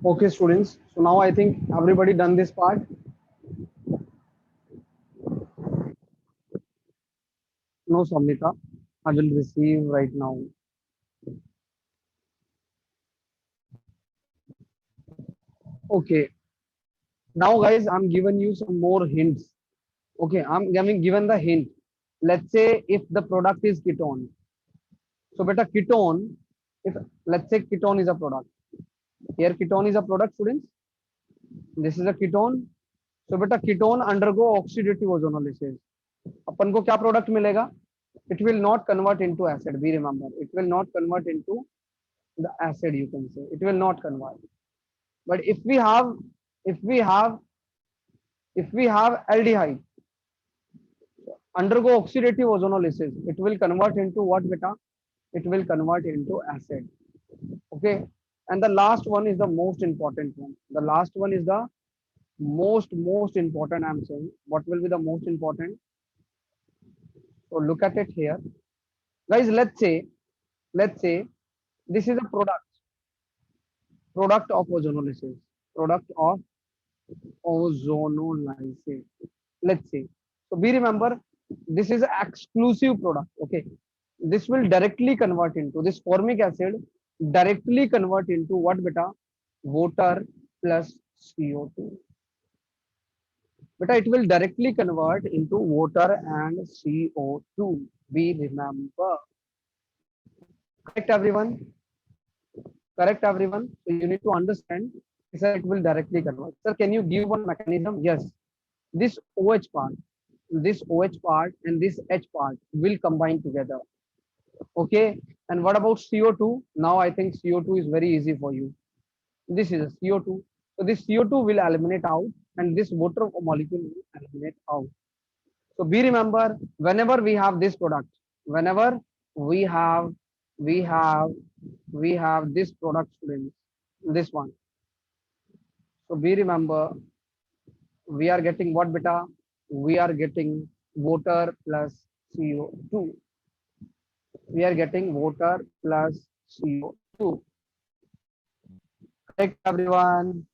Okay, students. So now I think everybody done this part. No, Samita. I will receive right now. Okay. Now, guys, I'm giving you some more hints. Okay, I'm giving given the hint. Let's say if the product is ketone. So, beta ketone, if let's say ketone is a product. Here ketone is a product, students. This is a ketone. So, beta ketone undergo oxidative ozonolysis. अपन को क्या product मिलेगा? It will not convert into acid. We remember. It will not convert into the acid, you can say. It will not convert. But if we have, if we have aldehyde undergo oxidative ozonolysis, it will convert into what beta? it will convert into acid. Okay. And the last one is the most important one. The last one is the most important. I'm saying what will be the most important. So look at it here, guys. Let's say this is a product of ozonolysis. Product of ozonolysis. Let's say. So we remember this is an exclusive product. Okay. This will directly convert into this formic acid, directly convert into what beta? Water plus CO2. Beta, it will directly convert into water and CO2. We remember. Correct everyone? Correct everyone? So you need to understand, sir, it will directly convert. Sir, can you give one mechanism? Yes. This OH part and this H part will combine together. Okay. And what about CO2? Now I think CO2 is very easy for you. This is a CO2. So this CO2 will eliminate out and this water molecule will eliminate out. So we remember whenever we have this product, whenever we have we have we have this product, students, this one. So we remember we are getting what beta? We are getting water plus CO2. We are getting water plus CO2. Correct everyone.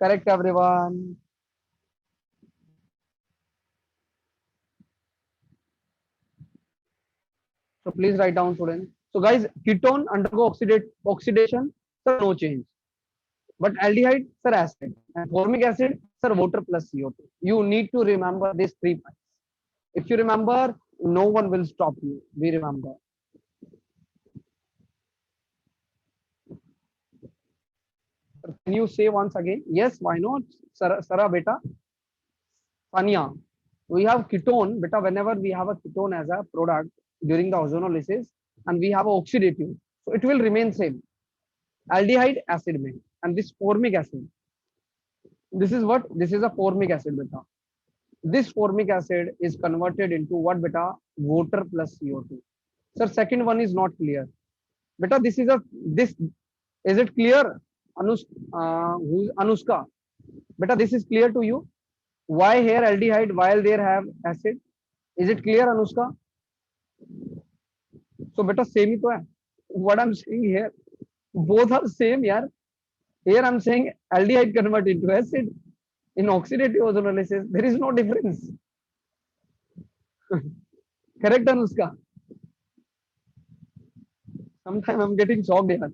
Correct everyone. So please write down, students. So guys, ketone undergo oxidation, sir, no change. But aldehyde, sir, acid. And formic acid, sir, water plus CO2. You need to remember these 3 points. If you remember, no one will stop you. We remember. Can you say once again? Yes, why not? Sara beta. Sanya. We have ketone, beta, whenever we have a ketone as a product during the ozonolysis and we have a oxidative. So it will remain same. Aldehyde acid main. And this formic acid. This is what? This is a formic acid beta. This formic acid is converted into what beta? Water plus CO2. Sir, second one is not clear. Beta, this is a this is it clear? Who's Anushka? Beta, this is clear to you? Why here aldehyde while there have acid? Is it clear, Anushka? So beta same ही तो है. What I'm saying here, both are same यार. Here I'm saying aldehyde convert into acid. In oxidative ozonolysis, there is no difference. Correct, Anushka? Sometimes I'm getting shocked here.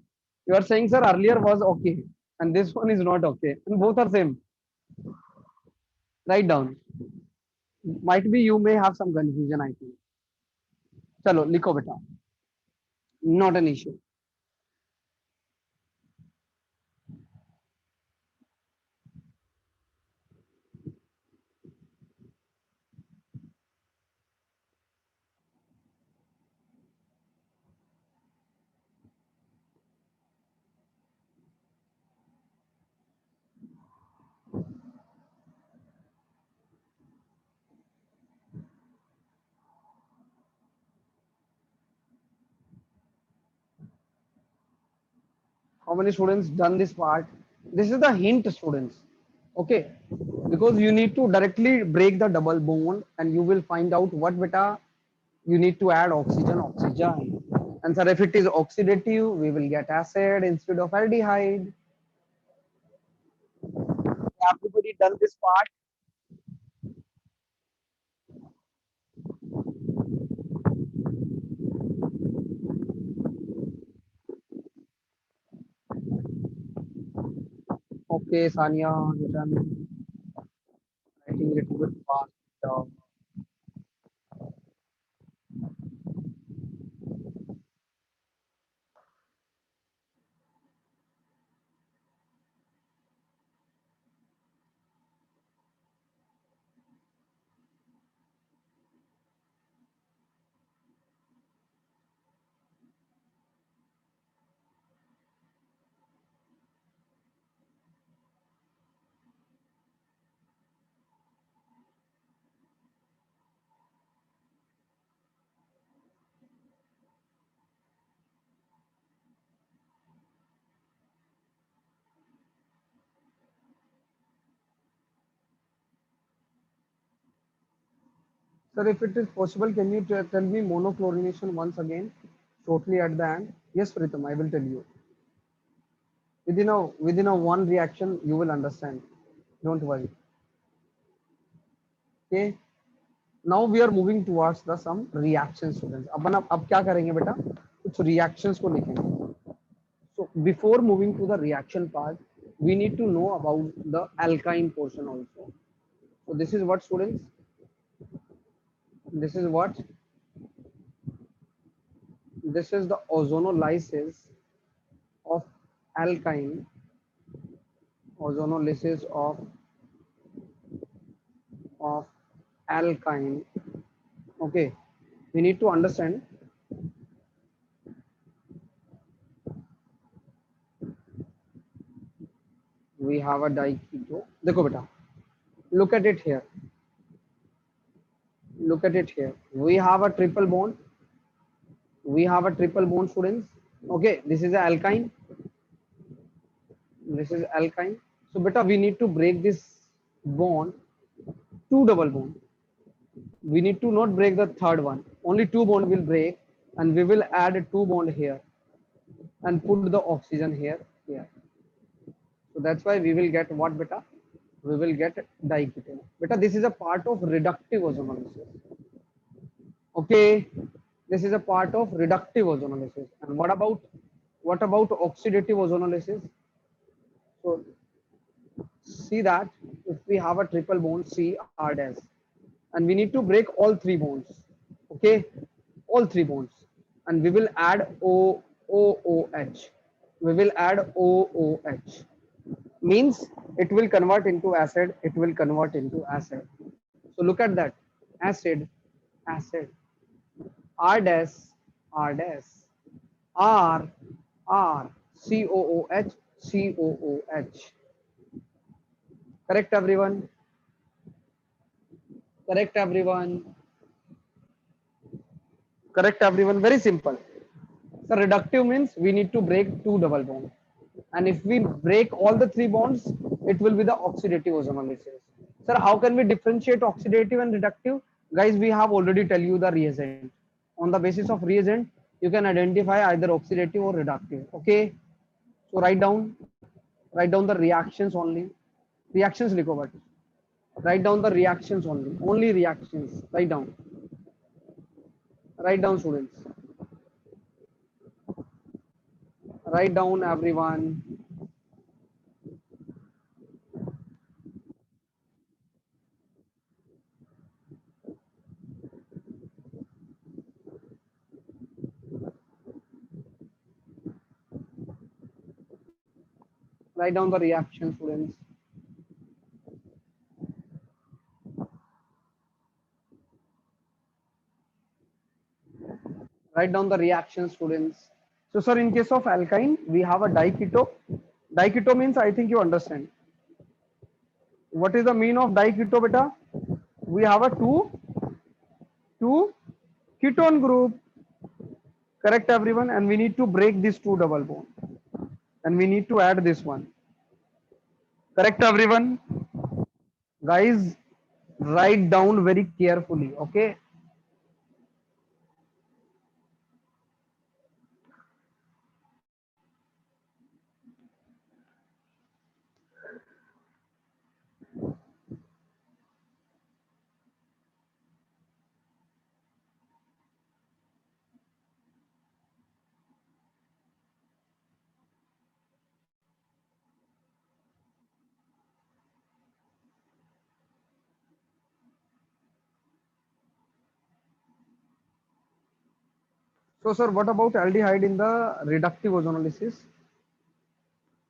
You are saying, sir, earlier was okay, and this one is not okay, and both are same. Write down. Might be you may have some confusion, I think. Chalo, लिखो बेटा. Not an issue. How many students done this part? This is the hint, students. Okay, because you need to directly break the double bond, and you will find out what beta you need to add oxygen. And sir, if it is oxidative, we will get acid instead of aldehyde. Everybody done this part? Okay, Sanya, you done writing a little bit fast. Sir, if it is possible, can you tell me monochlorination once again, shortly at the end? Yes, Pritam, I will tell you. Within a one reaction, you will understand. Don't worry. Okay. Now we are moving towards the some reaction students. अब क्या करेंगे बेटा? कुछ reactions को लिखेंगे. So before moving to the reaction part, we need to know about the alkyne portion also. So this is what students. This is what. This is the ozonolysis of alkyne. Ozonolysis of alkyne. Okay. We need to understand. We have a diketo. देखो बेटा. Look at it here. Look at it here. We have a triple bond. We have a triple bond, students. Okay, this is a alkyne. This is alkyne. So beta, we need to break this bond, two double bond. We need to not break the third one. Only two bond will break, and we will add two bond here and put the oxygen here. So that's why we will get what beta? We will get diketone. Beta, this is a part of reductive ozonolysis. Okay, this is a part of reductive ozonolysis. And what about oxidative ozonolysis? So see that if we have a triple bond C R dash, and we need to break all three bonds, okay, all three bonds, and we will add OOH. We will add OOH. Means it will convert into acid. It will convert into acid. So look at that, acid, acid. R dash, R dash, R, R, COOH, COOH. Correct, everyone? Correct, everyone? Correct, everyone? Very simple. So reductive means we need to break two double bonds. And if we break all the three bonds, it will be the oxidative ozonolysis. Sir, how can we differentiate oxidative and reductive? Guys, we have already tell you the reagent. On the basis of reagent, you can identify either oxidative or reductive. Okay. So write down the reactions only. Reactions लिखो but write down the reactions only reactions. Write down students. Write down everyone. Write down the reaction students. Write down the reaction students. So sir, in case of alkyne, we have a diketo. Diketo means I think you understand. What is the mean of diketo beta? We have a two ketone group. Correct everyone, and we need to break this two double bond. And we need to add this one. Correct everyone? Guys, write down very carefully, okay? So sir, what about aldehyde in the reductive ozonolysis?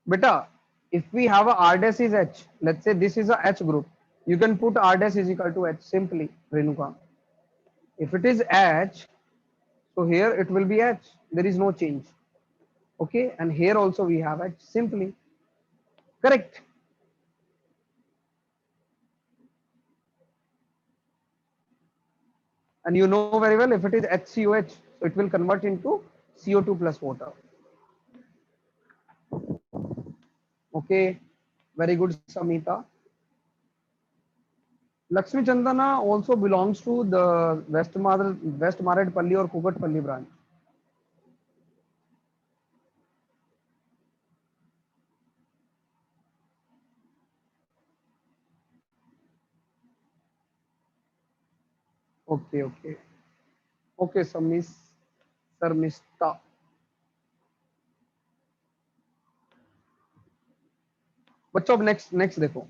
Beta, if we have a R dash is H, let's say this is a H group, you can put R dash is equal to H simply, Renuka. If it is H, so here it will be H, there is no change. Okay, and here also we have H simply. Correct. And you know very well if it is HCOH, so it will convert into CO2 plus water. Okay, very good, Samita. Lakshmi Chandana also belongs to the West Maredpalli or Kukatpalli branch. Okay, okay. Okay, so Miss Sarmista. बच्चों अब next देखो.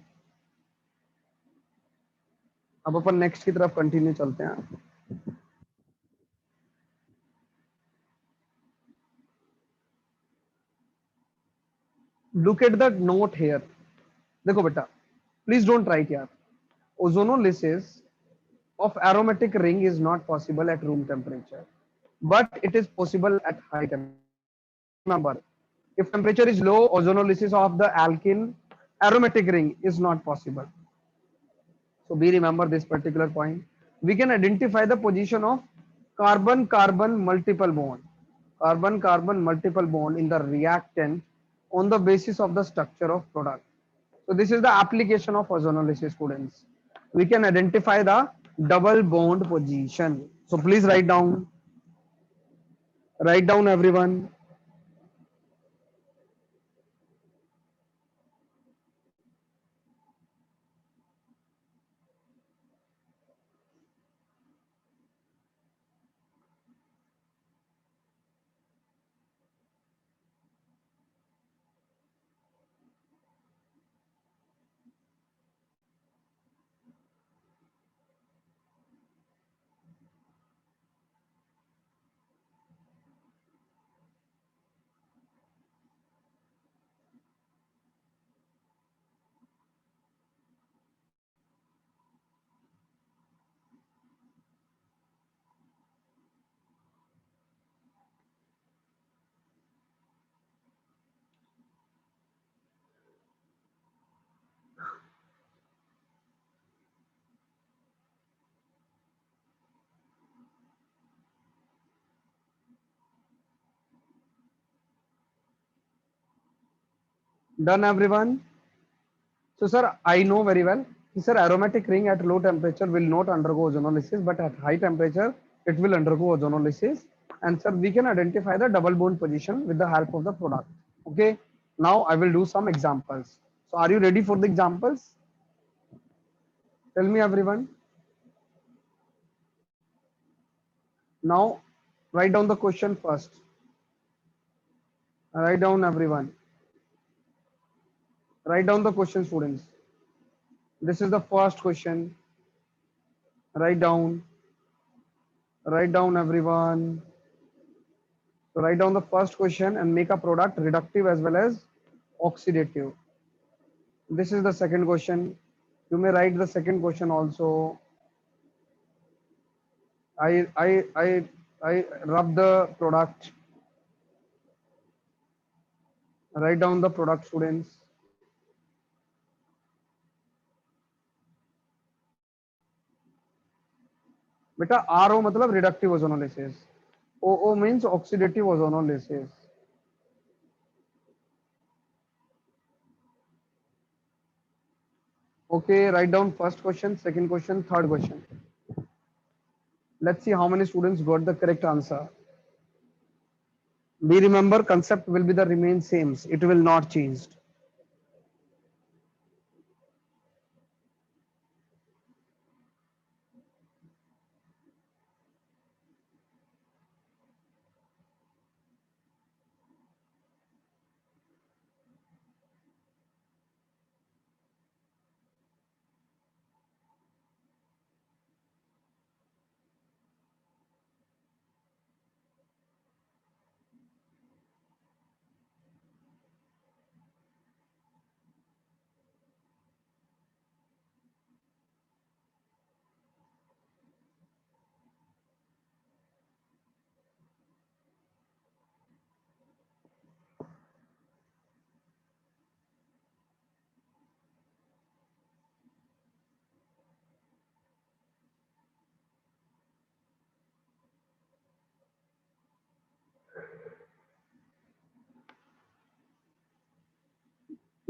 अब अपन next की तरफ continue चलते हैं. Look at the note here. देखो बेटा, please don't write यार. Ozonolysis of aromatic ring is not possible at room temperature, but it is possible at high temperature. Remember, if temperature is low, ozonolysis of the alkyl aromatic ring is not possible. So we remember this particular point. We can identify the position of carbon-carbon multiple bond, carbon-carbon multiple bond in the reactant on the basis of the structure of product. So this is the application of ozonolysis, students. We can identify the double bond position. So please write down everyone. Done everyone? So sir, I know very well. Sir, aromatic ring at low temperature will not undergo ozonolysis, but at high temperature, it will undergo ozonolysis. And sir, we can identify the double bond position with the help of the product. Okay. Now I will do some examples. So are you ready for the examples? Tell me everyone. Now write down the question first. Write down everyone. Write down the question, students. This is the first question. Write down. Write down everyone. So write down the first question and make a product reductive as well as oxidative. This is the second question. You may write the second question also. I I I I rub the product. Write down the product, students. बेटा RO मतलब reductive ozonolysis. OO means oxidative ozonolysis. Okay, write down first question, second question, third question. Let's see how many students got the correct answer. We remember concept will be the remain same. It will not change.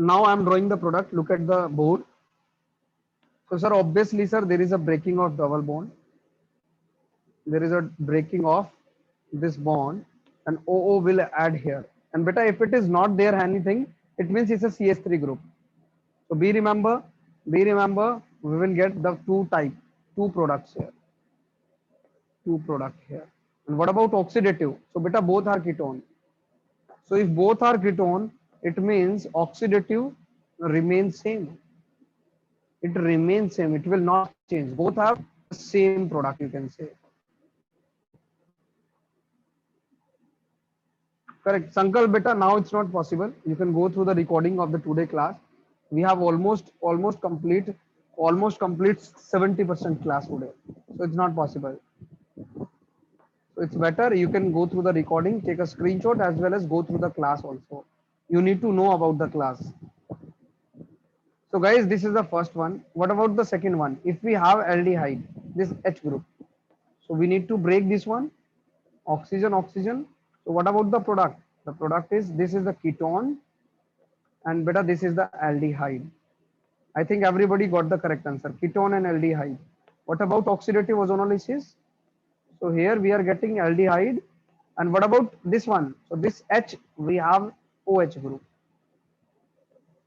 Now I'm drawing the product. Look at the board. So sir, obviously sir, there is a breaking of double bond. There is a breaking of this bond and OO will add here. And beta, if it is not there anything, it means it's a CS3 group. So be remember, we will get the two products here, two product here. And what about oxidative? So beta, both are ketone. So if both are ketone, it means oxidative remains same. It remains same. It will not change. Both have the same product, you can say. Correct. Sankal beta, now it's not possible. You can go through the recording of the today class. We have almost complete 70% class today. So it's not possible. So it's better you can go through the recording, take a screenshot as well as go through the class also. You need to know about the class. So guys, this is the first one. What about the second one? If we have aldehyde, this H group. So we need to break this one, oxygen, oxygen. So what about the product? The product is, this is the ketone and beta, this is the aldehyde. I think everybody got the correct answer, ketone and aldehyde. What about oxidative ozonolysis? So here we are getting aldehyde. And what about this one? So this H, we have OH group.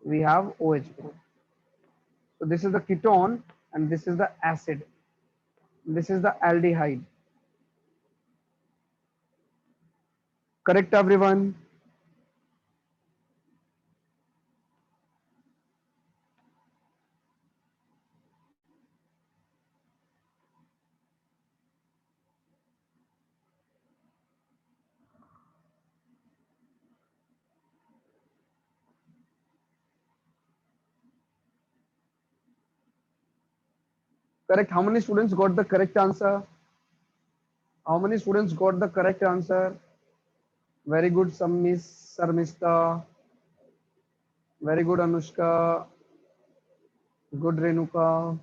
We have OH group. So this is the ketone and this is the acid. This is the aldehyde. Correct everyone? Correct. How many students got the correct answer? How many students got the correct answer? Very good, Sarmista. Very good, Anushka. Good, Renuka.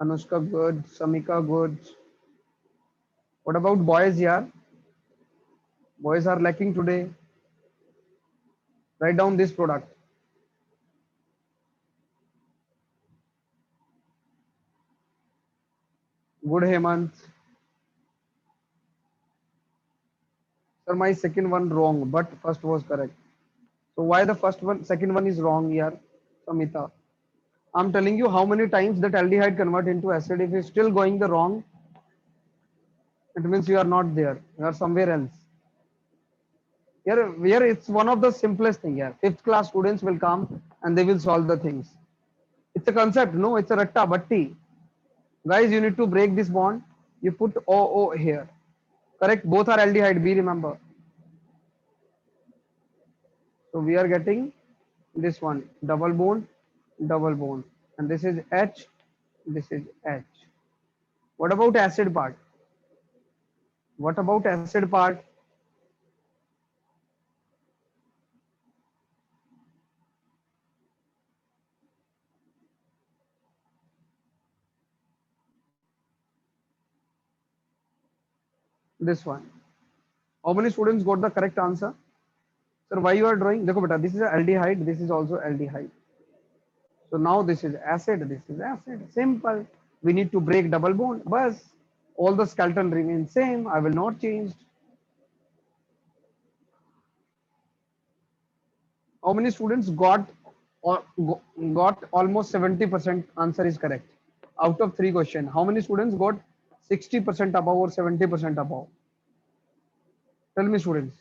Anushka, good. Samika, good. What about boys here? Boys are lacking today. Write down this product. Good, Hemant. Sir, my second one wrong, but first was correct. So why the second one is wrong here, Samita? I'm telling you how many times that aldehyde convert into acid. If it's still going the wrong, it means you are not there. You are somewhere else. Here it's one of the simplest thing here. Fifth class students will come and they will solve the things. It's a concept. No, it's a ratta batti. Guys, you need to break this bond. You put OO here. Correct. Both are aldehyde. Be remember. So we are getting this one double bond, and this is H. This is H. What about acid part? What about acid part? This one. How many students got the correct answer? Sir, why you are drawing? Dekho beta, this is aldehyde. This is also aldehyde. So now this is acid. This is acid. Simple. We need to break double bond. Bus. All the skeleton remains same. I will not change. How many students or got almost 70% answer is correct out of three questions? How many students got 60% above or 70% above? Tell me, students.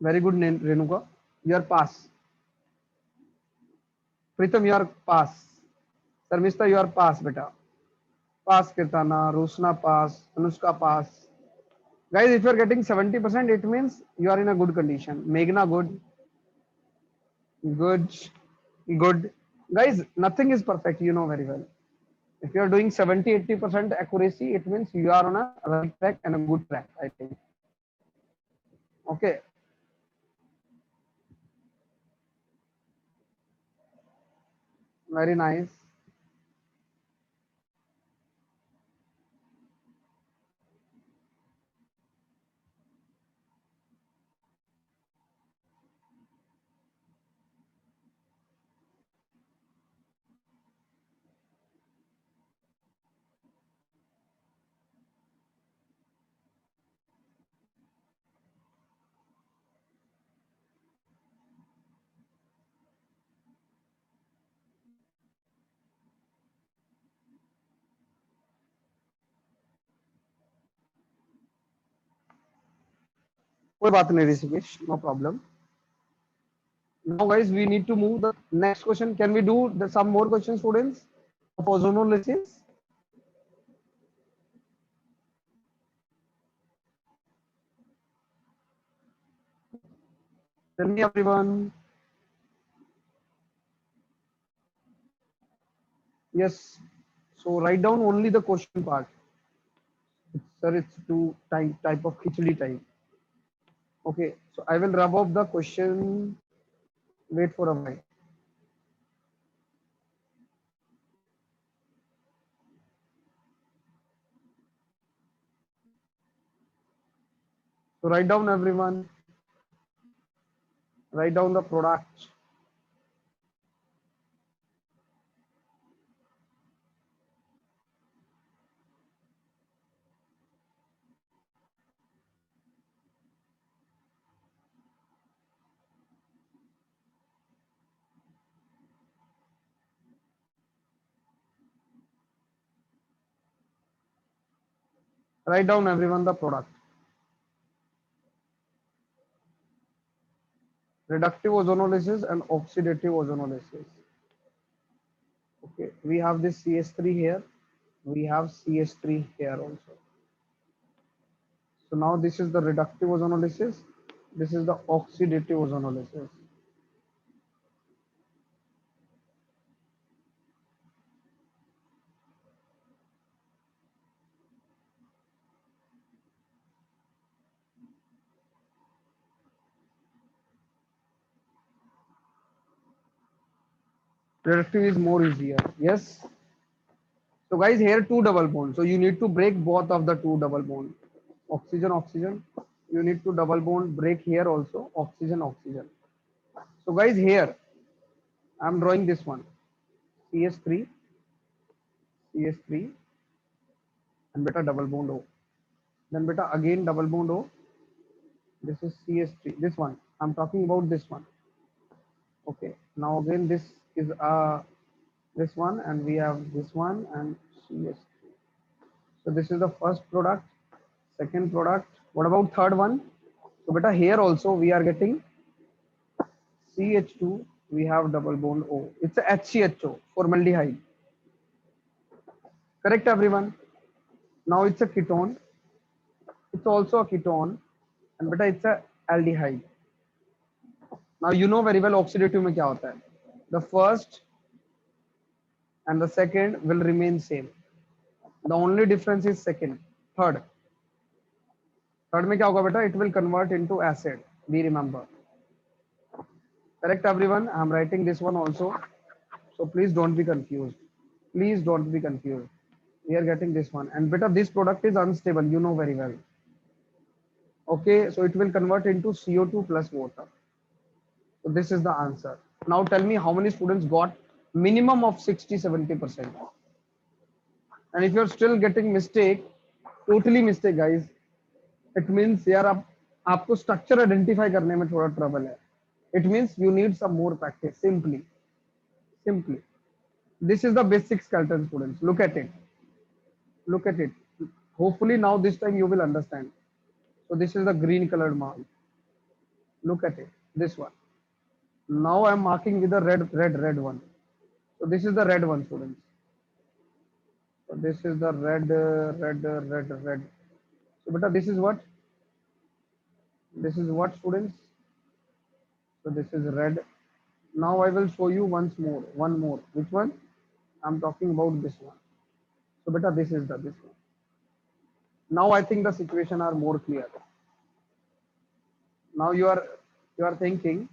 Very good, Renuka. You are pass. Pritam, you are pass. Sarmista, you are pass, beta. Pass, Kirtana, Rusna pass, Anushka pass. Guys, if you are getting 70%, it means you are in a good condition. Meghna, good. Good. Good. Guys, nothing is perfect, you know very well. If you are doing 70-80% accuracy, it means you are on a right track and a good track, I think. Okay. Very nice. कोई बात नहीं Rishikesh, no problem. Now guys, we need to move the next question. Can we do some more questions, students, of ozonolysis? Tell me everyone. Yes. So write down only the question part. Sir, it's two type of khichdi type. Okay. So I will rub off the question. Wait for a while. So write down everyone. Write down the product. Write down everyone the product. Reductive ozonolysis and oxidative ozonolysis. Okay, we have this CS3 here. We have CS3 here also. So now this is the reductive ozonolysis. This is the oxidative ozonolysis. Reductive is more easier. Yes. So guys, here two double bond. So you need to break both of the two double bond. Oxygen, oxygen. You need to double bond break here also. Oxygen, oxygen. So guys, here I'm drawing this one. CS3, CS3, and beta double bond O. Then beta again double bond O. This is CS3. This one. I'm talking about this one. Okay. Now again, this is this one, and we have this one and CS3. So this is the first product, second product. What about third one? So beta here also we are getting CH2. We have double bond O. It's a HCHO, formaldehyde. Correct, everyone? Now it's a ketone. It's also a ketone, and beta it's a aldehyde. Now you know very well oxidative में क्या होता है. The first and the second will remain same. The only difference is second. Third. Third में क्या होगा बेटा? It will convert into acid. We remember. Correct, everyone? I'm writing this one also. So please don't be confused. Please don't be confused. We are getting this one. And beta, this product is unstable. You know very well. Okay, so it will convert into CO2 plus water. So this is the answer. Now tell me how many students got minimum of 60-70%. And if you're still getting mistake, totally mistake, guys, it means यार आपको structure identify करने में थोड़ा trouble है. It means you need some more practice. Simply. This is the basic skeleton, students. Look at it. Look at it. Hopefully now this time you will understand. So this is the green colored mark. Look at it. This one. Now I am marking with the red one. So this is the red one, students. So this is the red. So beta, this is what? This is what, students? So this is red. Now I will show you one more. Which one? I'm talking about this one. So beta, this one. Now I think the situation are more clear. Now you are thinking,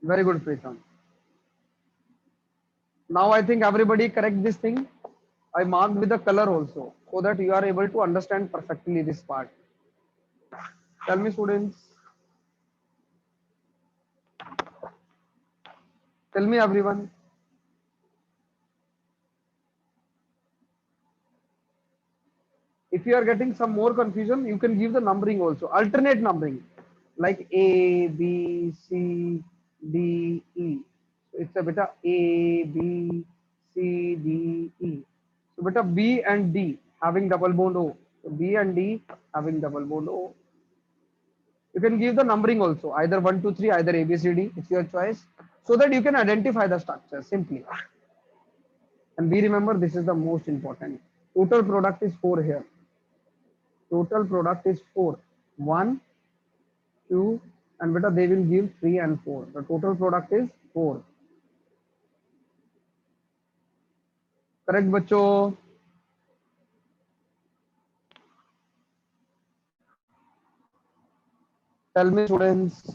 very good, Pritham. Now I think everybody correct this thing. I marked with the color also so that you are able to understand perfectly this part. Tell me, students. Tell me, everyone. If you are getting some more confusion, you can give the numbering also. Alternate numbering like A, B, C, D, E. So it's a beta A, B, C, D, E. So beta B and D having double bond O. So B and D having double bond O. You can give the numbering also, either 1, 2, 3, either A, B, C, D, it's your choice, so that you can identify the structure simply. And we remember this is the most important. Total product is 4 here. Total product is 4. 1, 2, and beta they will give 3 and 4. The total product is 4. Correct, बच्चों? Tell me, students.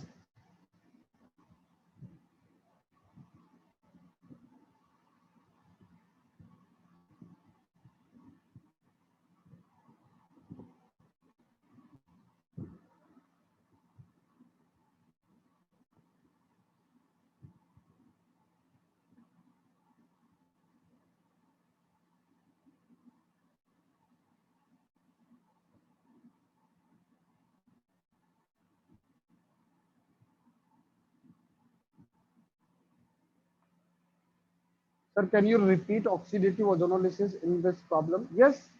Sir, can you repeat oxidative ozonolysis in this problem? Yes.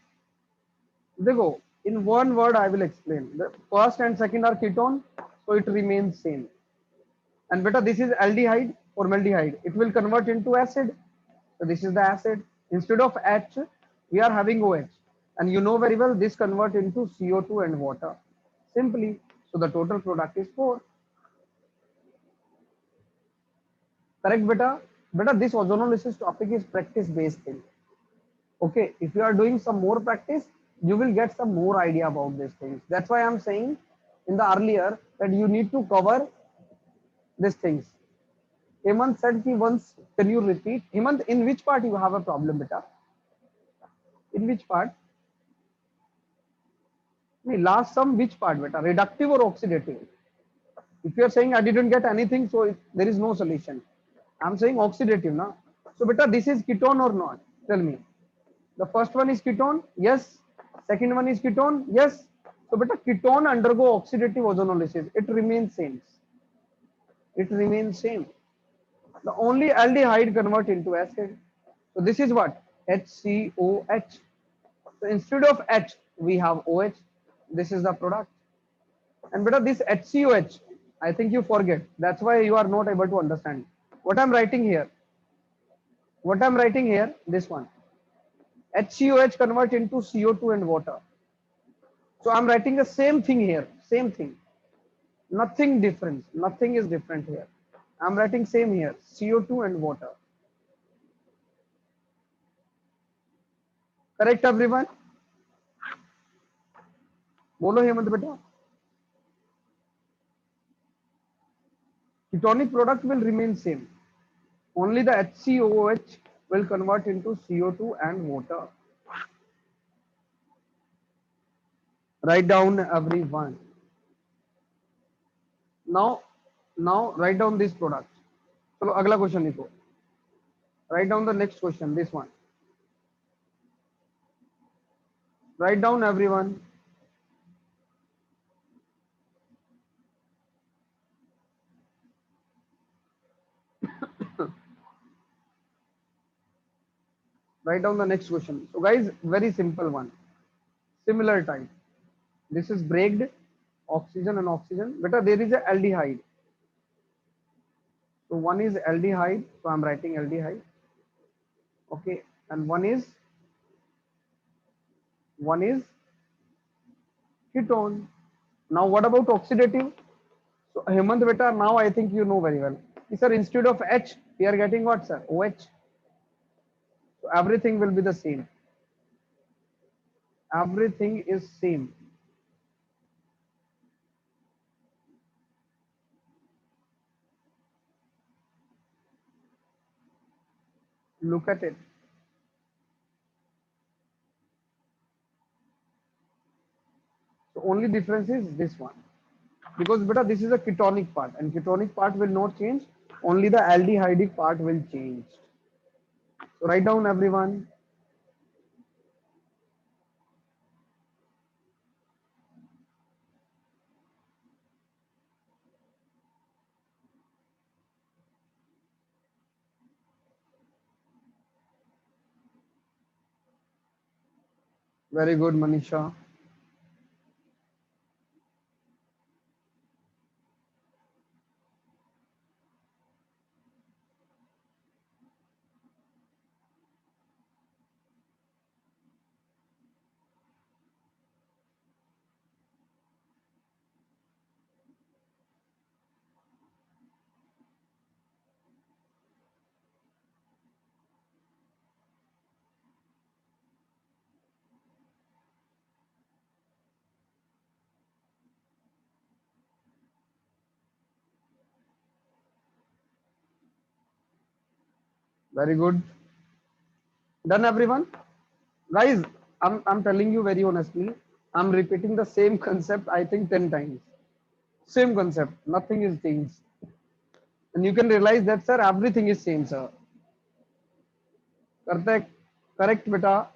देखो, in one word I will explain. The first and second are ketone, so it remains same. And beta, this is aldehyde, formaldehyde. It will convert into acid. So this is the acid. Instead of H, we are having OH. And you know very well this convert into CO2 and water. Simply. So the total product is 4. Correct, beta? Beta, this ozonolysis topic is practice-based thing. Okay, if you are doing some more practice, you will get some more idea about these things. That's why I'm saying in the earlier that you need to cover these things. Hemant said he once, can you repeat? Hemant, in which part you have a problem, beta? In which part? Last sum, which part, beta? Reductive or oxidative? If you are saying I didn't get anything, so there is no solution. I'm saying oxidative, na? So, beta, this is ketone or not? Tell me. The first one is ketone, yes. Second one is ketone, yes. So, beta, ketone undergo oxidative ozonolysis. It remains same. It remains same. The only aldehyde convert into acid. So, this is what? HCOH. So, instead of H, we have OH. This is the product. And beta, this HCOH, I think you forget. That's why you are not able to understand. What I'm writing here? What I'm writing here? This one. HCOH convert into CO2 and water. So I'm writing the same thing here. Same thing. Nothing different. Nothing is different here. I'm writing same here. CO2 and water. Correct, everyone? बोलो हेमंत बेटा. Ketonic product will remain same. Only the HCOH will convert into CO2 and water. Write down, everyone. Now write down this product. चलो अगला question लिखो. Write down the next question. This one. Write down, everyone. Write down the next question. So guys, very simple one. Similar type. This is braked oxygen and oxygen. But there is a aldehyde. So one is aldehyde. So I'm writing aldehyde. Okay. And one is ketone. Now what about oxidative? So Hemant beta, now I think you know very well. Sir, instead of H, we are getting what, sir? OH. So everything will be the same. Everything is same. Look at it. So only difference is this one. Because beta, this is a ketonic part and ketonic part will not change. Only the aldehydic part will change. So write down, everyone. Very good, Manisha. Very good. Done, everyone. Guys, I'm telling you very honestly, I'm repeating the same concept, I think 10 times. Same concept, nothing is changed. And you can realize that, sir, everything is same, sir. Correct, correct, beta.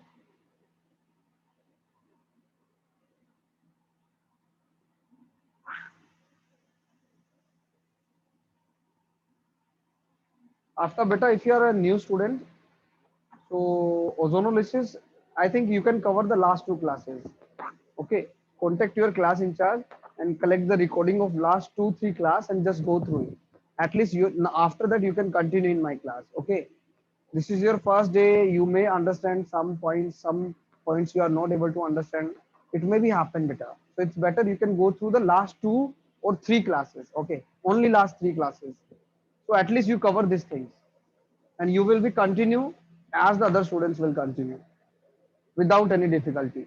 After beta, if you are a new student, so ozonolysis, I think you can cover the last two classes. Okay, contact your class in charge and collect the recording of last two, three class and just go through it. At least you after that you can continue in my class. Okay, this is your first day. You may understand some points you are not able to understand. It may be happen better. So it's better you can go through the last two or three classes. Okay, only last three classes. So at least you cover these things and you will be continue as the other students will continue without any difficulty.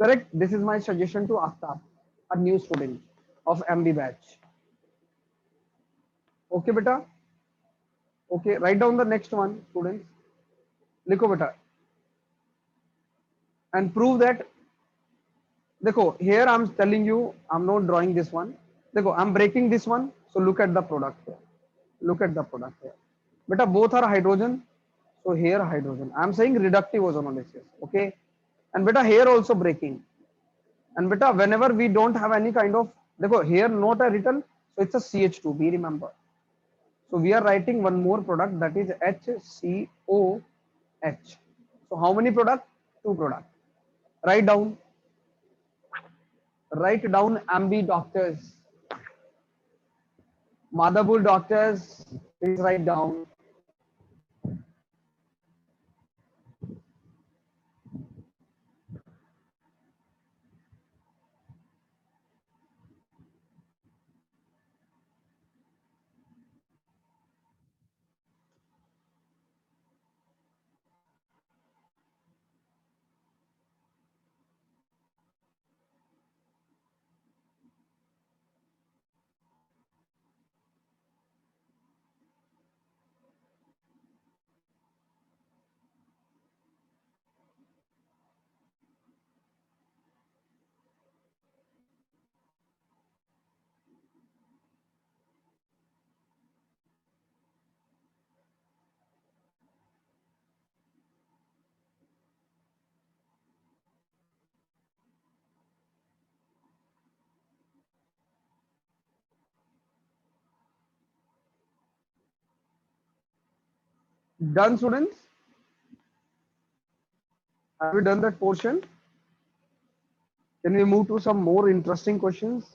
Correct? This is my suggestion to Aftab, a new student of MB batch. Okay, beta? Okay, write down the next one, students. लिखो beta. And prove that, देखो, here I'm telling you, I'm not drawing this one. देखो, I'm breaking this one. So look at the product here. Look at the product here. Beta, both are hydrogen. So here hydrogen. I'm saying reductive ozonolysis. Okay. And beta, here also breaking. And beta, whenever we don't have any kind of, देखो, here not a written, so it's a CH2, be remember. So we are writing one more product, that is HCOH. So how many product? Two product. Write down. Write down MB doctors. Motherboard doctors. Please write down. Done, students? Have we done that portion? Can we move to some more interesting questions?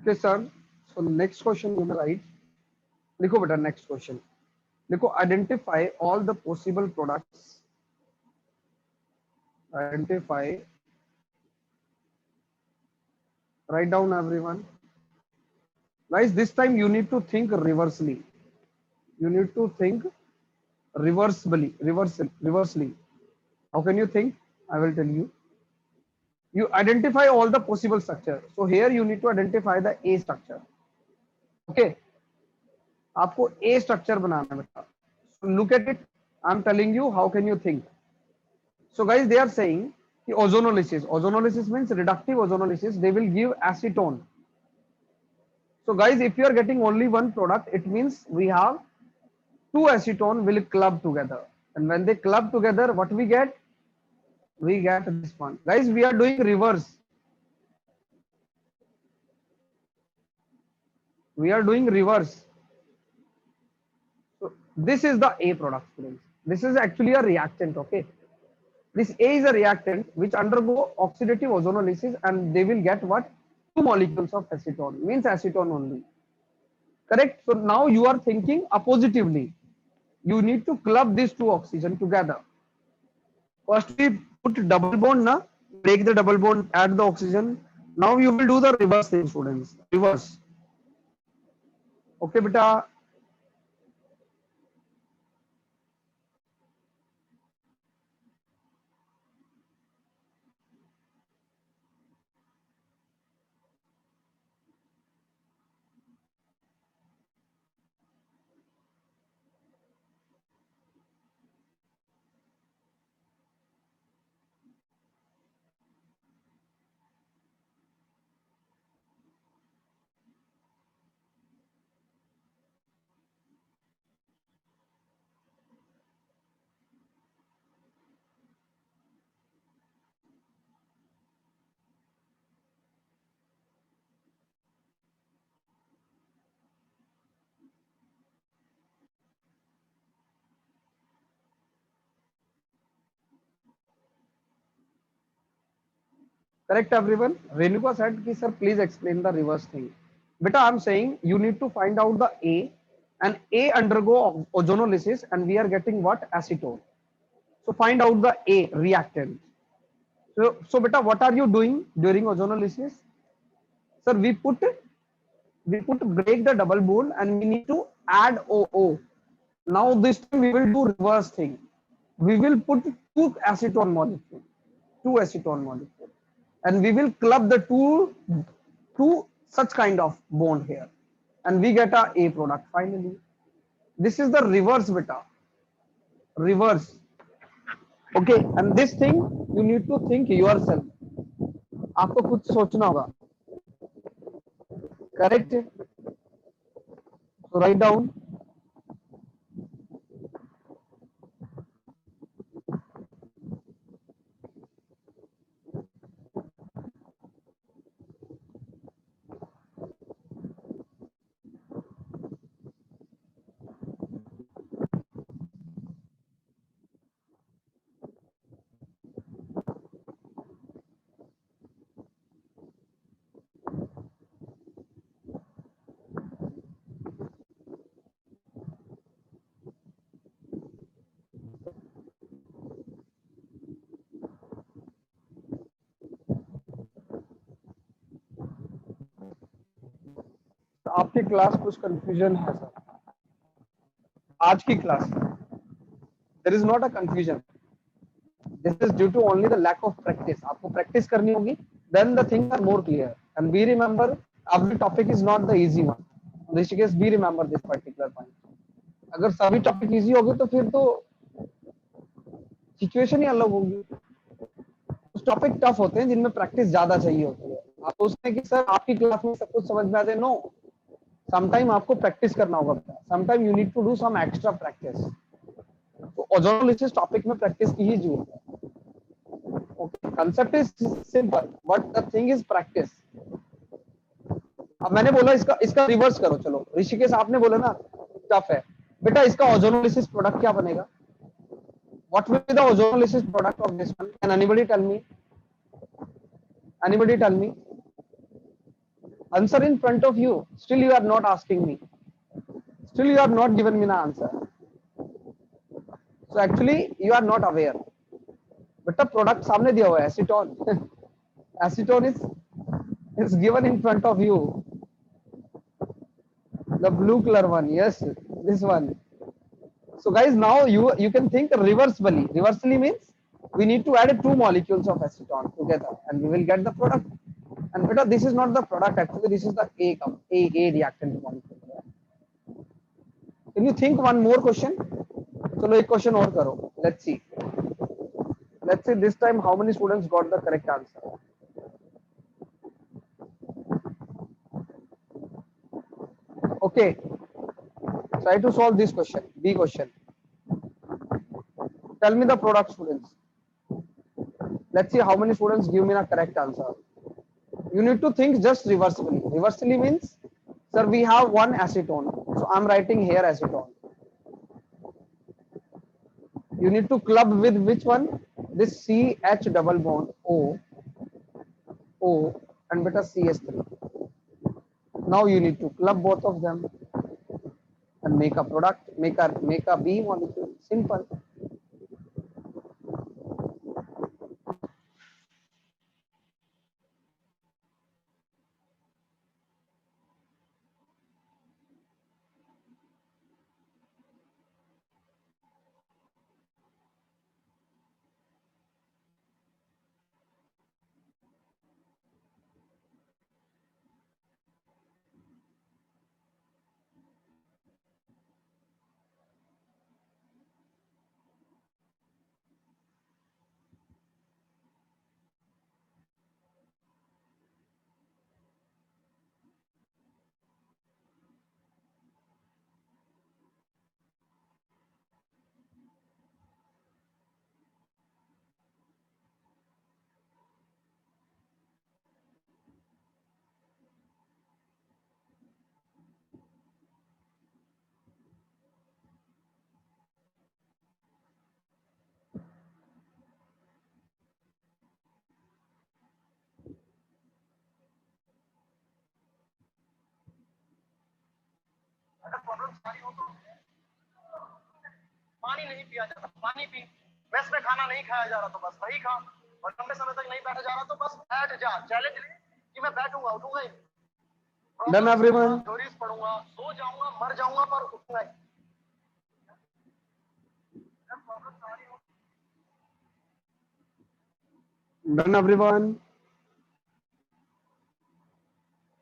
Okay, sir. So next question you write. लिखो बेटा next question. लिखो identify all the possible products. Identify. Write down everyone. Guys, this time you need to think reversely. You need to think reversely. How can you think? I will tell you. You identify all the possible structure. So here you need to identify the A structure. Okay. आपको A structure बनाना है बेटा. So look at it. I'm telling you how can you think. So guys, they are saying ozonolysis. Ozonolysis means reductive ozonolysis. They will give acetone. So guys, if you are getting only one product, it means we have two acetone will club together. And when they club together, what we get? We get this one. Guys, we are doing reverse. We are doing reverse. So this is the A product, friends. This is actually a reactant, okay? This A is a reactant which undergo oxidative ozonolysis and they will get what? Two molecules of acetone, means acetone only. Correct? So now you are thinking oppositively. You need to club these two oxygen together. First we put double bond, na? Break the double bond, add the oxygen. Now you will do the reverse thing, students. Reverse. Okay, beta. Correct, everyone. Renuka said, ki, sir, please explain the reverse thing. Beta, I'm saying you need to find out the A and A undergo ozonolysis and we are getting what? Acetone. So find out the A reactant. So beta, what are you doing during ozonolysis? Sir, we put break the double bond and we need to add OO. Now this time we will do reverse thing. We will put two acetone molecule, and we will club the two such kind of bond here, and we get a product finally. This is the reverse beta, reverse. Okay, and this thing you need to think yourself. आपको खुद सोचना होगा. Correct? So write down. आपकी class कुछ confusion है sir. आज की class there is not a confusion. This is due to only the lack of practice. आपको practice करनी होगी, then the things are more clear. And be remember, every topic is not the easy one. Rishikesh, be remember this particular point. अगर सभी topic easy हो गए तो फिर तो सिचुएशन ही अलग होगी. कुछ टॉपिक टफ होते हैं जिनमें प्रैक्टिस ज्यादा चाहिए होती है. आप सोचते हैं कि सर आपकी क्लास में सब कुछ समझ में आते. नो, समटाइम आपको प्रैक्टिस करना होगा. Sometime you need to do some extra practice. तो ओजोनोलिसिस टॉपिक में प्रैक्टिस की ही जरूरत है. Okay, concept is simple, but the thing is practice. अब मैंने बोला इसका रिवर्स करो. चलो ऋषिकेश, आपने बोला ना टफ है बेटा, इसका ओजोनोलिसिस प्रोडक्ट क्या बनेगा? What will be the ozonolysis product of this one? Can anybody tell me? Anybody tell me? Answer in front of you. Still you are not asking me. Still you are not given me the answer. So actually you are not aware. बेटा product सामने दिया हुआ है, acetone. Acetone is given in front of you. The blue color one, yes, this one. So guys, now you can think reversibly. Reversibly means we need to add two molecules of acetone together, and we will get the product. And beta, this is not the product actually. This is the A reactant molecule. Can you think one more question? चलो एक question और करो. Let's see. Let's see this time how many students got the correct answer. Okay, try to solve this question. B question. Tell me the product, students. Let's see how many students give me the correct answer. You need to think just reversibly. Reversibly means, sir, we have one acetone, so I'm writing here acetone. You need to club with which one? This CH double bond O and beta CS3. Now you need to club both of them and make a product, make a B molecule. Simple. पानी नहीं पिया जाता, पानी P. Mess में खाना नहीं खाया जा रहा तो बस वही खा, और लंबे समय तक नहीं बैठा जा रहा तो बस बैठ जा। चैलेंज ले कि मैं बैठूंगा उठूंगा ही। Done everyone? थ्योरीज पढ़ूंगा, सो जाऊंगा, मर जाऊंगा, पर उठूंगा ही। Done everyone?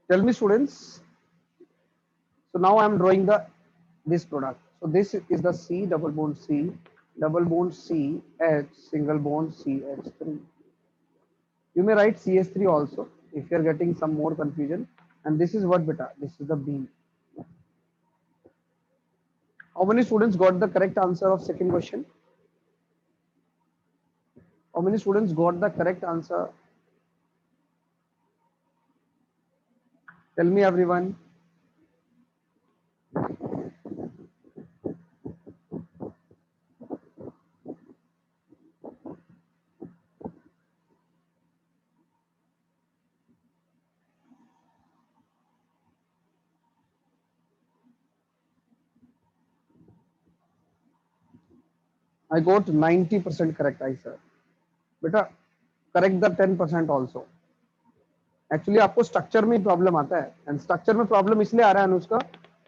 Tell me students. So now I am drawing this product. So this is the C double bond C H single bond CH3. You may write CS3 also if you are getting some more confusion. And this is what beta? This is the B. How many students got the correct answer of second question? How many students got the correct answer? Tell me everyone. I got 90% correct answer. बेटा correct the 10% also. Actually आपको structure में problem आता है and structure में problem इसलिए आ रहा है Anushka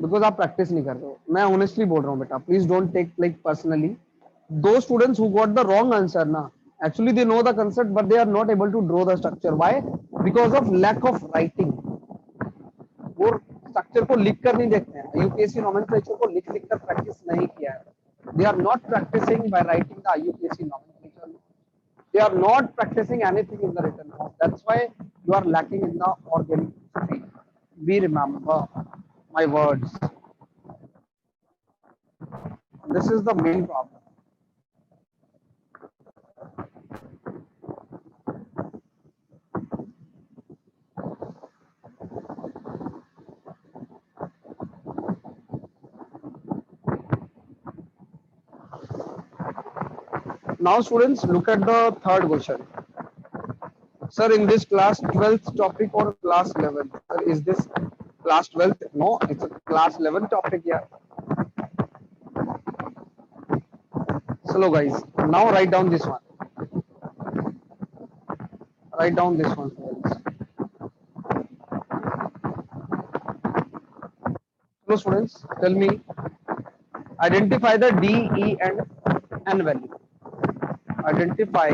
because आप प्रैक्टिस नहीं कर रहे हो. मैं ऑनेस्टली बोल रहा हूँ बेटा, please don't take like personally. दो students who got the wrong answer ना, actually they know the concept but they are not able to draw the structure. Why? Because of lack of writing. वो structure को लिख कर नहीं देखते हैं, UPSC nomenclature को लिख लिख कर प्रैक्टिस नहीं किया है. They are not practising by writing the UPSC nomenclature. They are not practicing anything in the written form. That's why you are lacking in the organic speech. We remember my words. This is the main problem. Now students, look at the third question. Sir, in this class 12th topic or class 11th? Sir, is this class 12th? No, it's a class 11th topic here. Slow guys. Now write down this one. Write down this one, students. Hello students, tell me. Identify the D, E and N value. Identify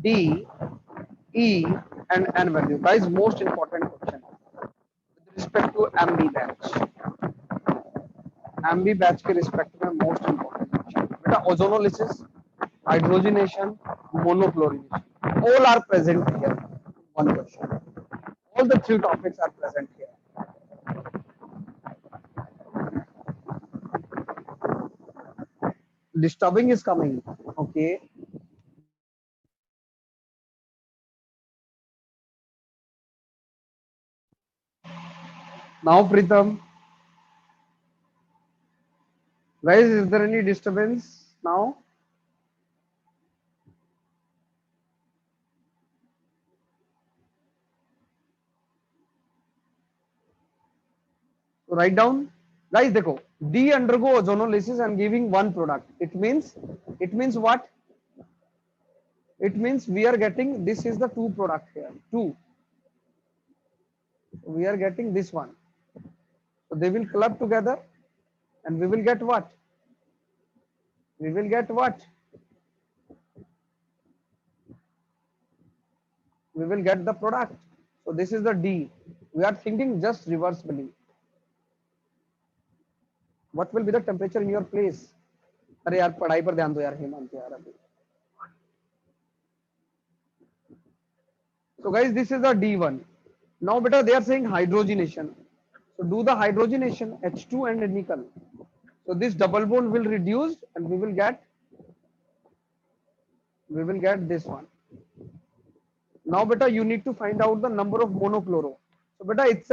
D, E and N value. Guys, most important question with respect to MB batch. MB batch के respect में most important question. बेटा ozonolysis, hydrogenation, monochlorination, all are present here. One question. All the three topics are present here. Disturbing is coming. Okay. Now Pritam. Guys, is there any disturbance now? So write down, guys. देखो, D undergo ozonolysis and giving one product. It means what? It means we are getting, this is the two product here. Two. We are getting this one. So they will club together, and we will get what? We will get what? We will get the product. So this is the D. We are thinking just reversibly. What will be the temperature in your place? अरे यार पढ़ाई पर ध्यान दो यार हेमंत यार अभी. So guys, this is the D1. Now beta they are saying hydrogenation. So do the hydrogenation, H2 and nickel. So this double bond will reduce and we will get this one. Now beta you need to find out the number of monochloro. So beta it's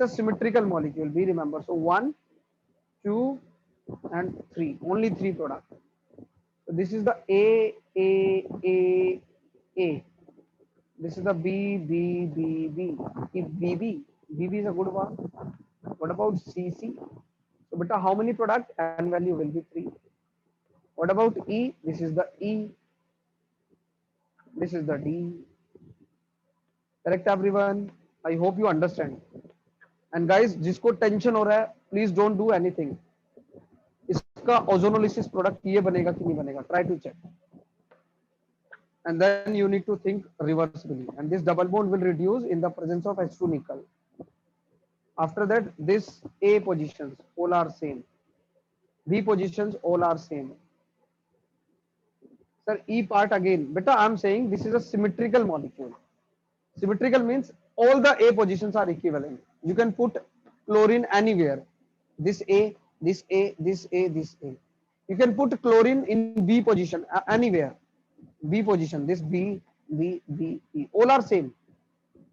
a symmetrical molecule, we remember. So 1, 2 and 3, only 3 products. So this is the A. This is the B. If BB is a good one. What about CC? So beta how many product? N value will be 3. What about E? This is the E. This is the D. Correct everyone? I hope you understand. And guys, जिसको tension हो रहा है, please don't do anything. इसका ozonolysis product ये बनेगा कि नहीं बनेगा? Try to check. And then you need to think reversibly. And this double bond will reduce in the presence of H2 nickel. After that, this A positions all are same. B positions all are same. Sir, E part again. Beta, I'm saying this is a symmetrical molecule. Symmetrical means all the A positions are equivalent. You can put chlorine anywhere. This A, this A, this A, this A. You can put chlorine in B position anywhere. B position, this B, B, B, E. All are same.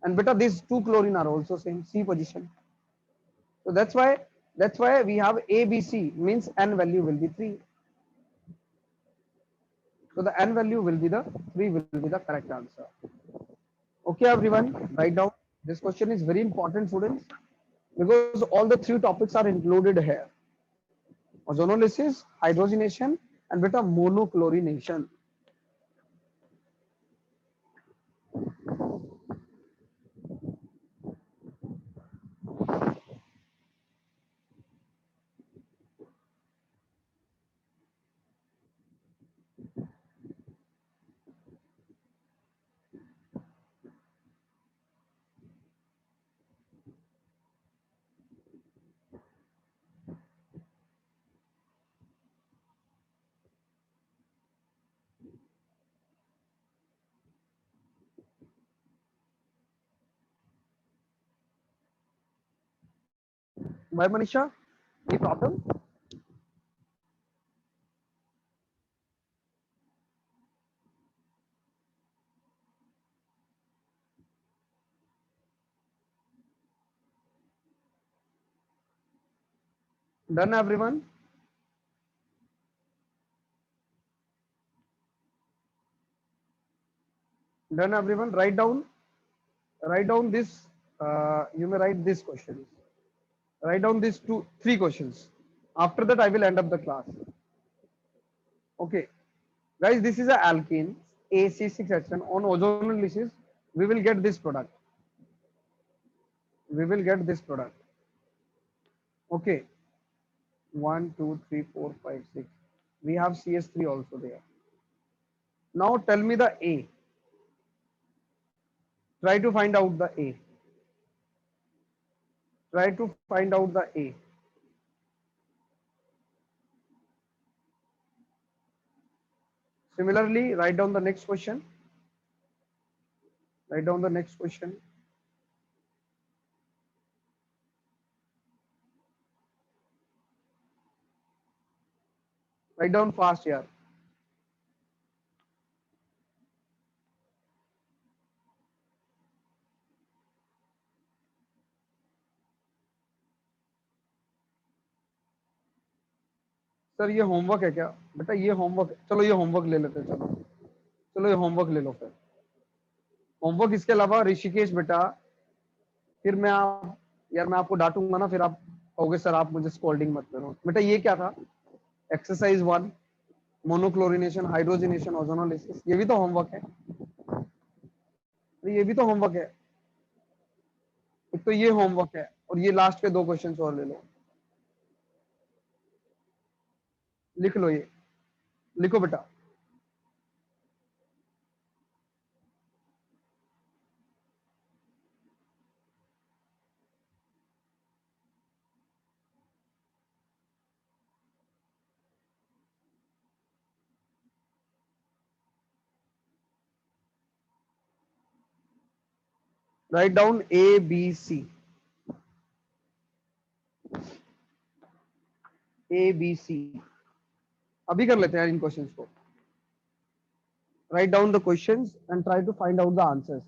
And beta, these two chlorine are also same. C position. So that's why we have A, B, C means N value will be 3. So the N value will be the 3 will be the correct answer. Okay, everyone, write down. This question is very important, students, because all the 3 topics are included here. Ozonolysis, hydrogenation, and beta monochlorination. Why, Manisha? Any problem? Done, everyone? Done, everyone? Write down this. You may write this question. Write down these 3 questions. After that, I will end up the class. Okay, guys, this is a alkene AC6H10. On ozonolysis, we will get this product. Okay, 1, 2, 3, 4, 5, 6. We have CS3 also there. Now tell me the A. Try to find out the A. Try to find out the A. Similarly, write down the next question. Write down the next question. Write down fast here. Sir ये homework है क्या? बेटा ये homework, चलो ये homework ले लेते हैं. चलो ये होमवर्क ले लो. फिर होमवर्क इसके अलावा ऋषिकेश बेटा, फिर मैं आप यार मैं आपको डांटूंगा ना, फिर आप कहोगे सर आप मुझे स्कोल्डिंग मत करो। बेटा ये क्या था, एक्सरसाइज 1, मोनोक्लोरिनेशन, हाइड्रोजनेशन, ओजोनोलिसिस, ये भी तो होमवर्क है। ये भी तो होमवर्क है। एक तो ये होमवर्क है, और ये लास्ट के 2 क्वेश्चन और ले लो, लिख लो, ये लिखो बेटा। Write down A B C, A B C. अभी कर लेते हैं इन क्वेश्चंस को। Write down the questions and try to find out the answers.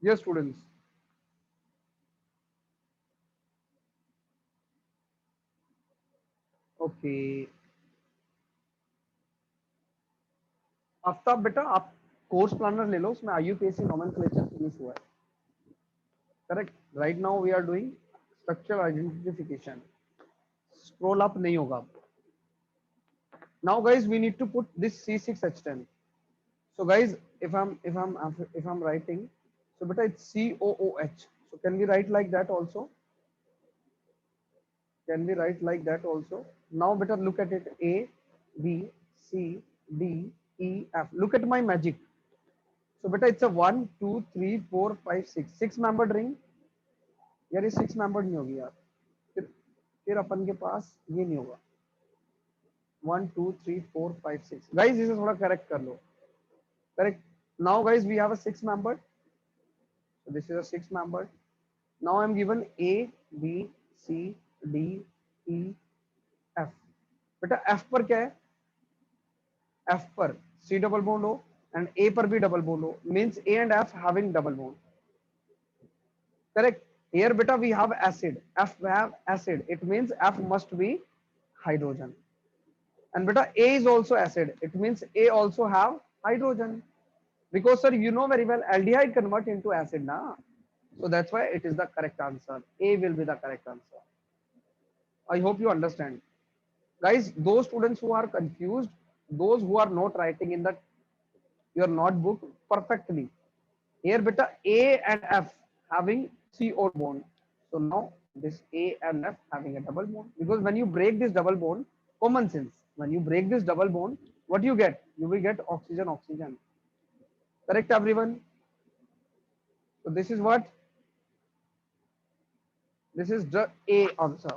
Yes, students. Okay. Aftab बेटा आप कोर्स प्लानर ले लो, उसमें IUPAC नोमेनक्लेचर फिनिश हुआ है। Correct. Right now we are doing structure identification. Scroll up नहीं होगा। Now guys we need to put this C6H10. So guys, if I'm writing, so beta it's COOH. So can we write like that also? Can we write like that also? Now better look at it. A, B, C, D, E, F. Look at my magic. So beta it's a 1, 2, 3, 4, 5, 6. 6 membered ring. यार ये 6 membered नहीं होगी यार। फिर अपन के पास ये नहीं होगा। 1, 2, 3, 4, 5, 6. Guys इसे थोड़ा करेक्ट कर लो। Correct. Now guys we have a 6 membered. So this is a 6 membered. Now I am given A, B, C, D, E, F. बेटा F पर क्या है? F पर C double bond हो and A पर भी double bond हो, means A and F having double bond. Correct. Here beta we have acid. F have acid. It means F must be hydrogen. And beta A is also acid. It means A also have hydrogen. Because sir, you know very well aldehyde convert into acid, na? So that's why it is the correct answer. A will be the correct answer. I hope you understand. Guys, those students who are confused, those who are not writing in the your notebook perfectly. Here beta A and F having CO bond. So now this A and F having a double bond, because when you break this double bond, common sense, when you break this double bond, what you get? You will get oxygen, oxygen. Correct everyone? So this is what? This is the A answer.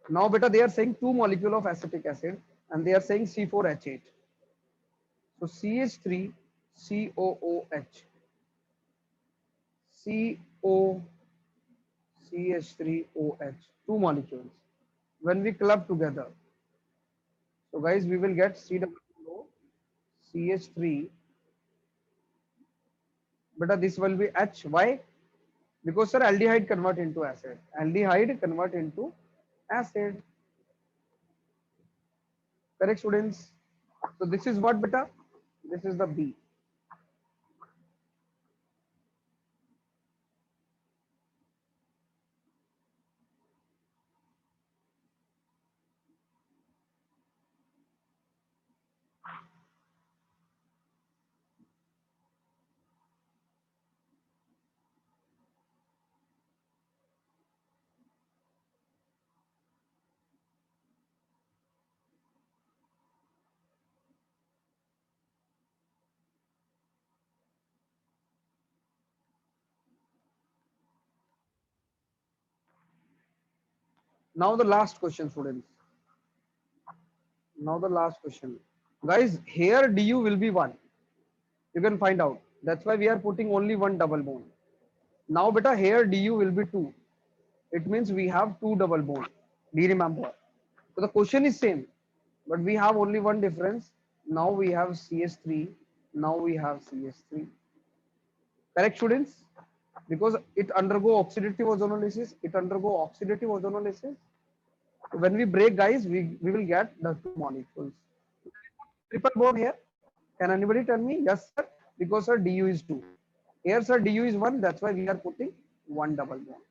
Now beta they are saying 2 molecule of acetic acid and they are saying C4H8. So CH3 COOH, CO CH3OH, 2 molecules. When we club together, so guys we will get COO CH3. Beta this will be H. Why? Because sir aldehyde convert into acid. Aldehyde convert into acid. Correct students? So this is what beta? This is the B. Now the last question, students. Now the last question. Guys, here du will be 1. You can find out. That's why we are putting only one double bond. Now beta here du will be 2. It means we have 2 double bond. Do you remember? So the question is same, but we have only one difference. Now we have CS3. Now we have CS3. Correct, students? Because it undergo oxidative ozonolysis. It undergo oxidative ozonolysis. When we break, guys, we will get the 2 molecules. Triple bond here. Can anybody tell me? Yes, sir. Because sir, du is 2. Here, sir, du is 1. That's why we are putting one double bond.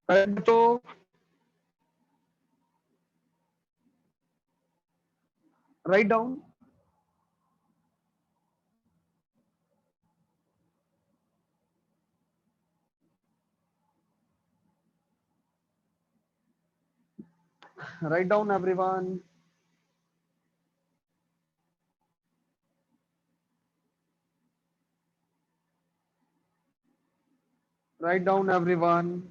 Correct, so write down. Write down, everyone. Write down, everyone.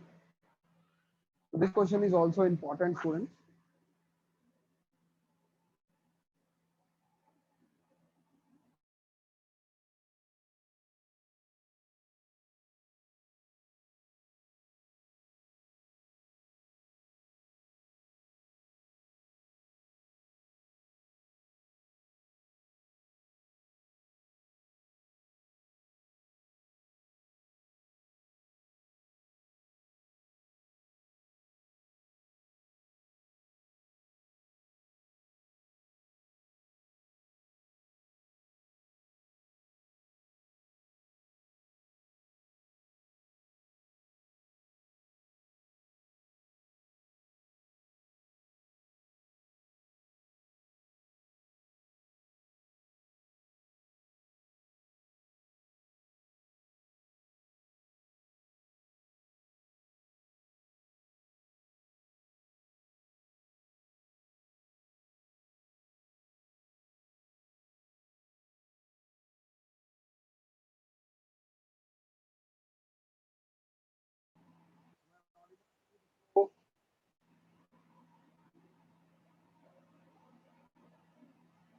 This question is also important, students.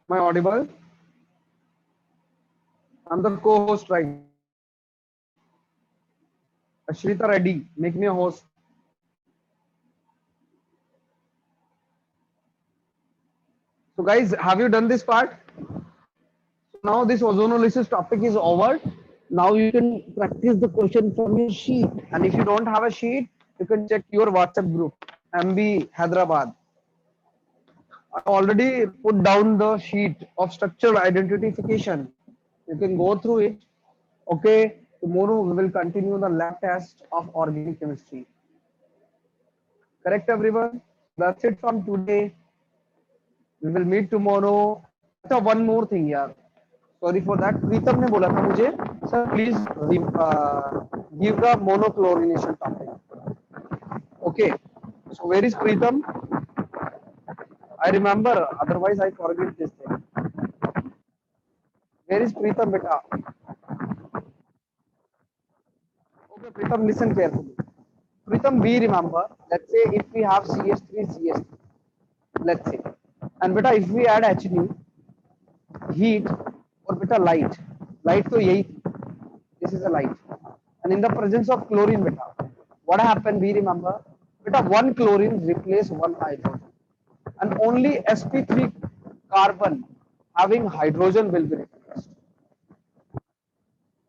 Am I audible? I'm the co-host right now. Ashrita Reddy, make me a host. So guys, have you done this part? So now this ozonolysis topic is over. Now you can practice the question from your sheet. And if you don't have a sheet, you can check your WhatsApp group, MB Hyderabad. I already put down the sheet of structural identification. You can go through it. Okay, tomorrow we will continue the lab test of organic chemistry. Correct, everyone? That's it from today. We will meet tomorrow. अच्छा, one more thing, यार. Sorry for that. प्रीतम ने बोला था मुझे, sir, please give the monochlorination topic. Okay. So where is Preetam? I remember. Otherwise, I forget this thing. Where is Preetam, beta? Okay, Preetam, listen carefully. Preetam, we remember. Let's say if we have CS3, CS3. Let's say, and beta, if we add Hnu, heat or beta light तो यही थी. This is a light, and in the presence of chlorine, beta, what happened? We remember, beta, one chlorine replace one hydrogen, and only sp3 carbon having hydrogen will be replaced.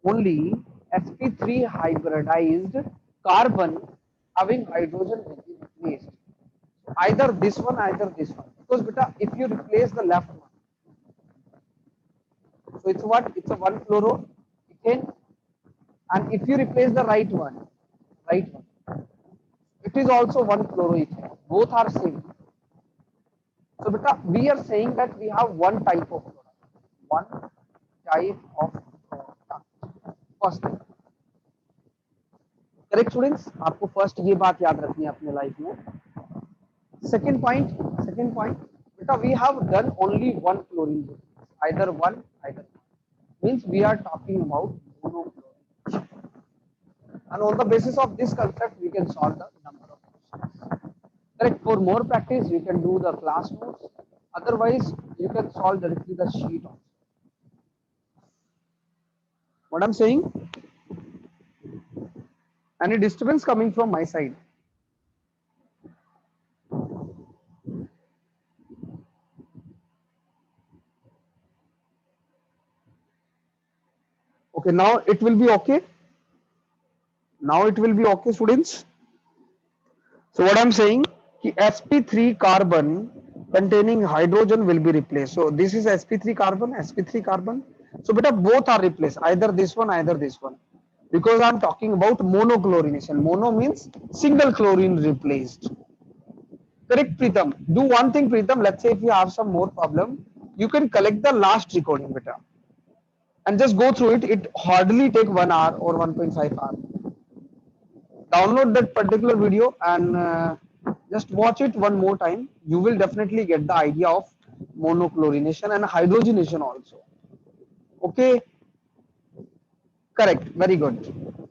Only sp3 hybridized carbon having hydrogen will be replaced. Either this one, either this one. Because beta, if you replace the left one, so it's what? It's a 1-fluoroethane. And if you replace the right one, it is also 1-fluoroethane. Both are same. So beta, we are saying that we have one type of product. One type of product. First thing. Correct students? आपको first ये बात याद रखनी है अपने life में. Second point, beta, we have done only one chlorine group. Either one, either one. Means we are talking about monochlorine. And on the basis of this concept, we can solve the number of questions. Correct. For more practice, you can do the class notes. Otherwise, you can solve directly the sheet also. What I'm saying? Any disturbance coming from my side? Okay, now it will be okay. Now it will be okay, students. So what I'm saying, sp3 carbon containing hydrogen will be replaced. So this is sp3 carbon. So beta, both are replaced, either this one, either this one. Because I'm talking about monochlorination. Mono means single chlorine replaced. Correct, Pritam? Do one thing, Pritam. Let's say if you have some more problem, you can collect the last recording beta and just go through it. It hardly take 1 hour or 1.5 hours. Download that particular video and just watch it one more time. You will definitely get the idea of monochlorination and hydrogenation also. Okay, correct, very good.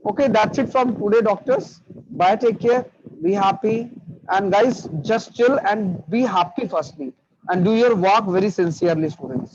Okay, that's it from today, doctors. Bye, take care, be happy, and guys, just chill and be happy firstly, and do your work very sincerely, students.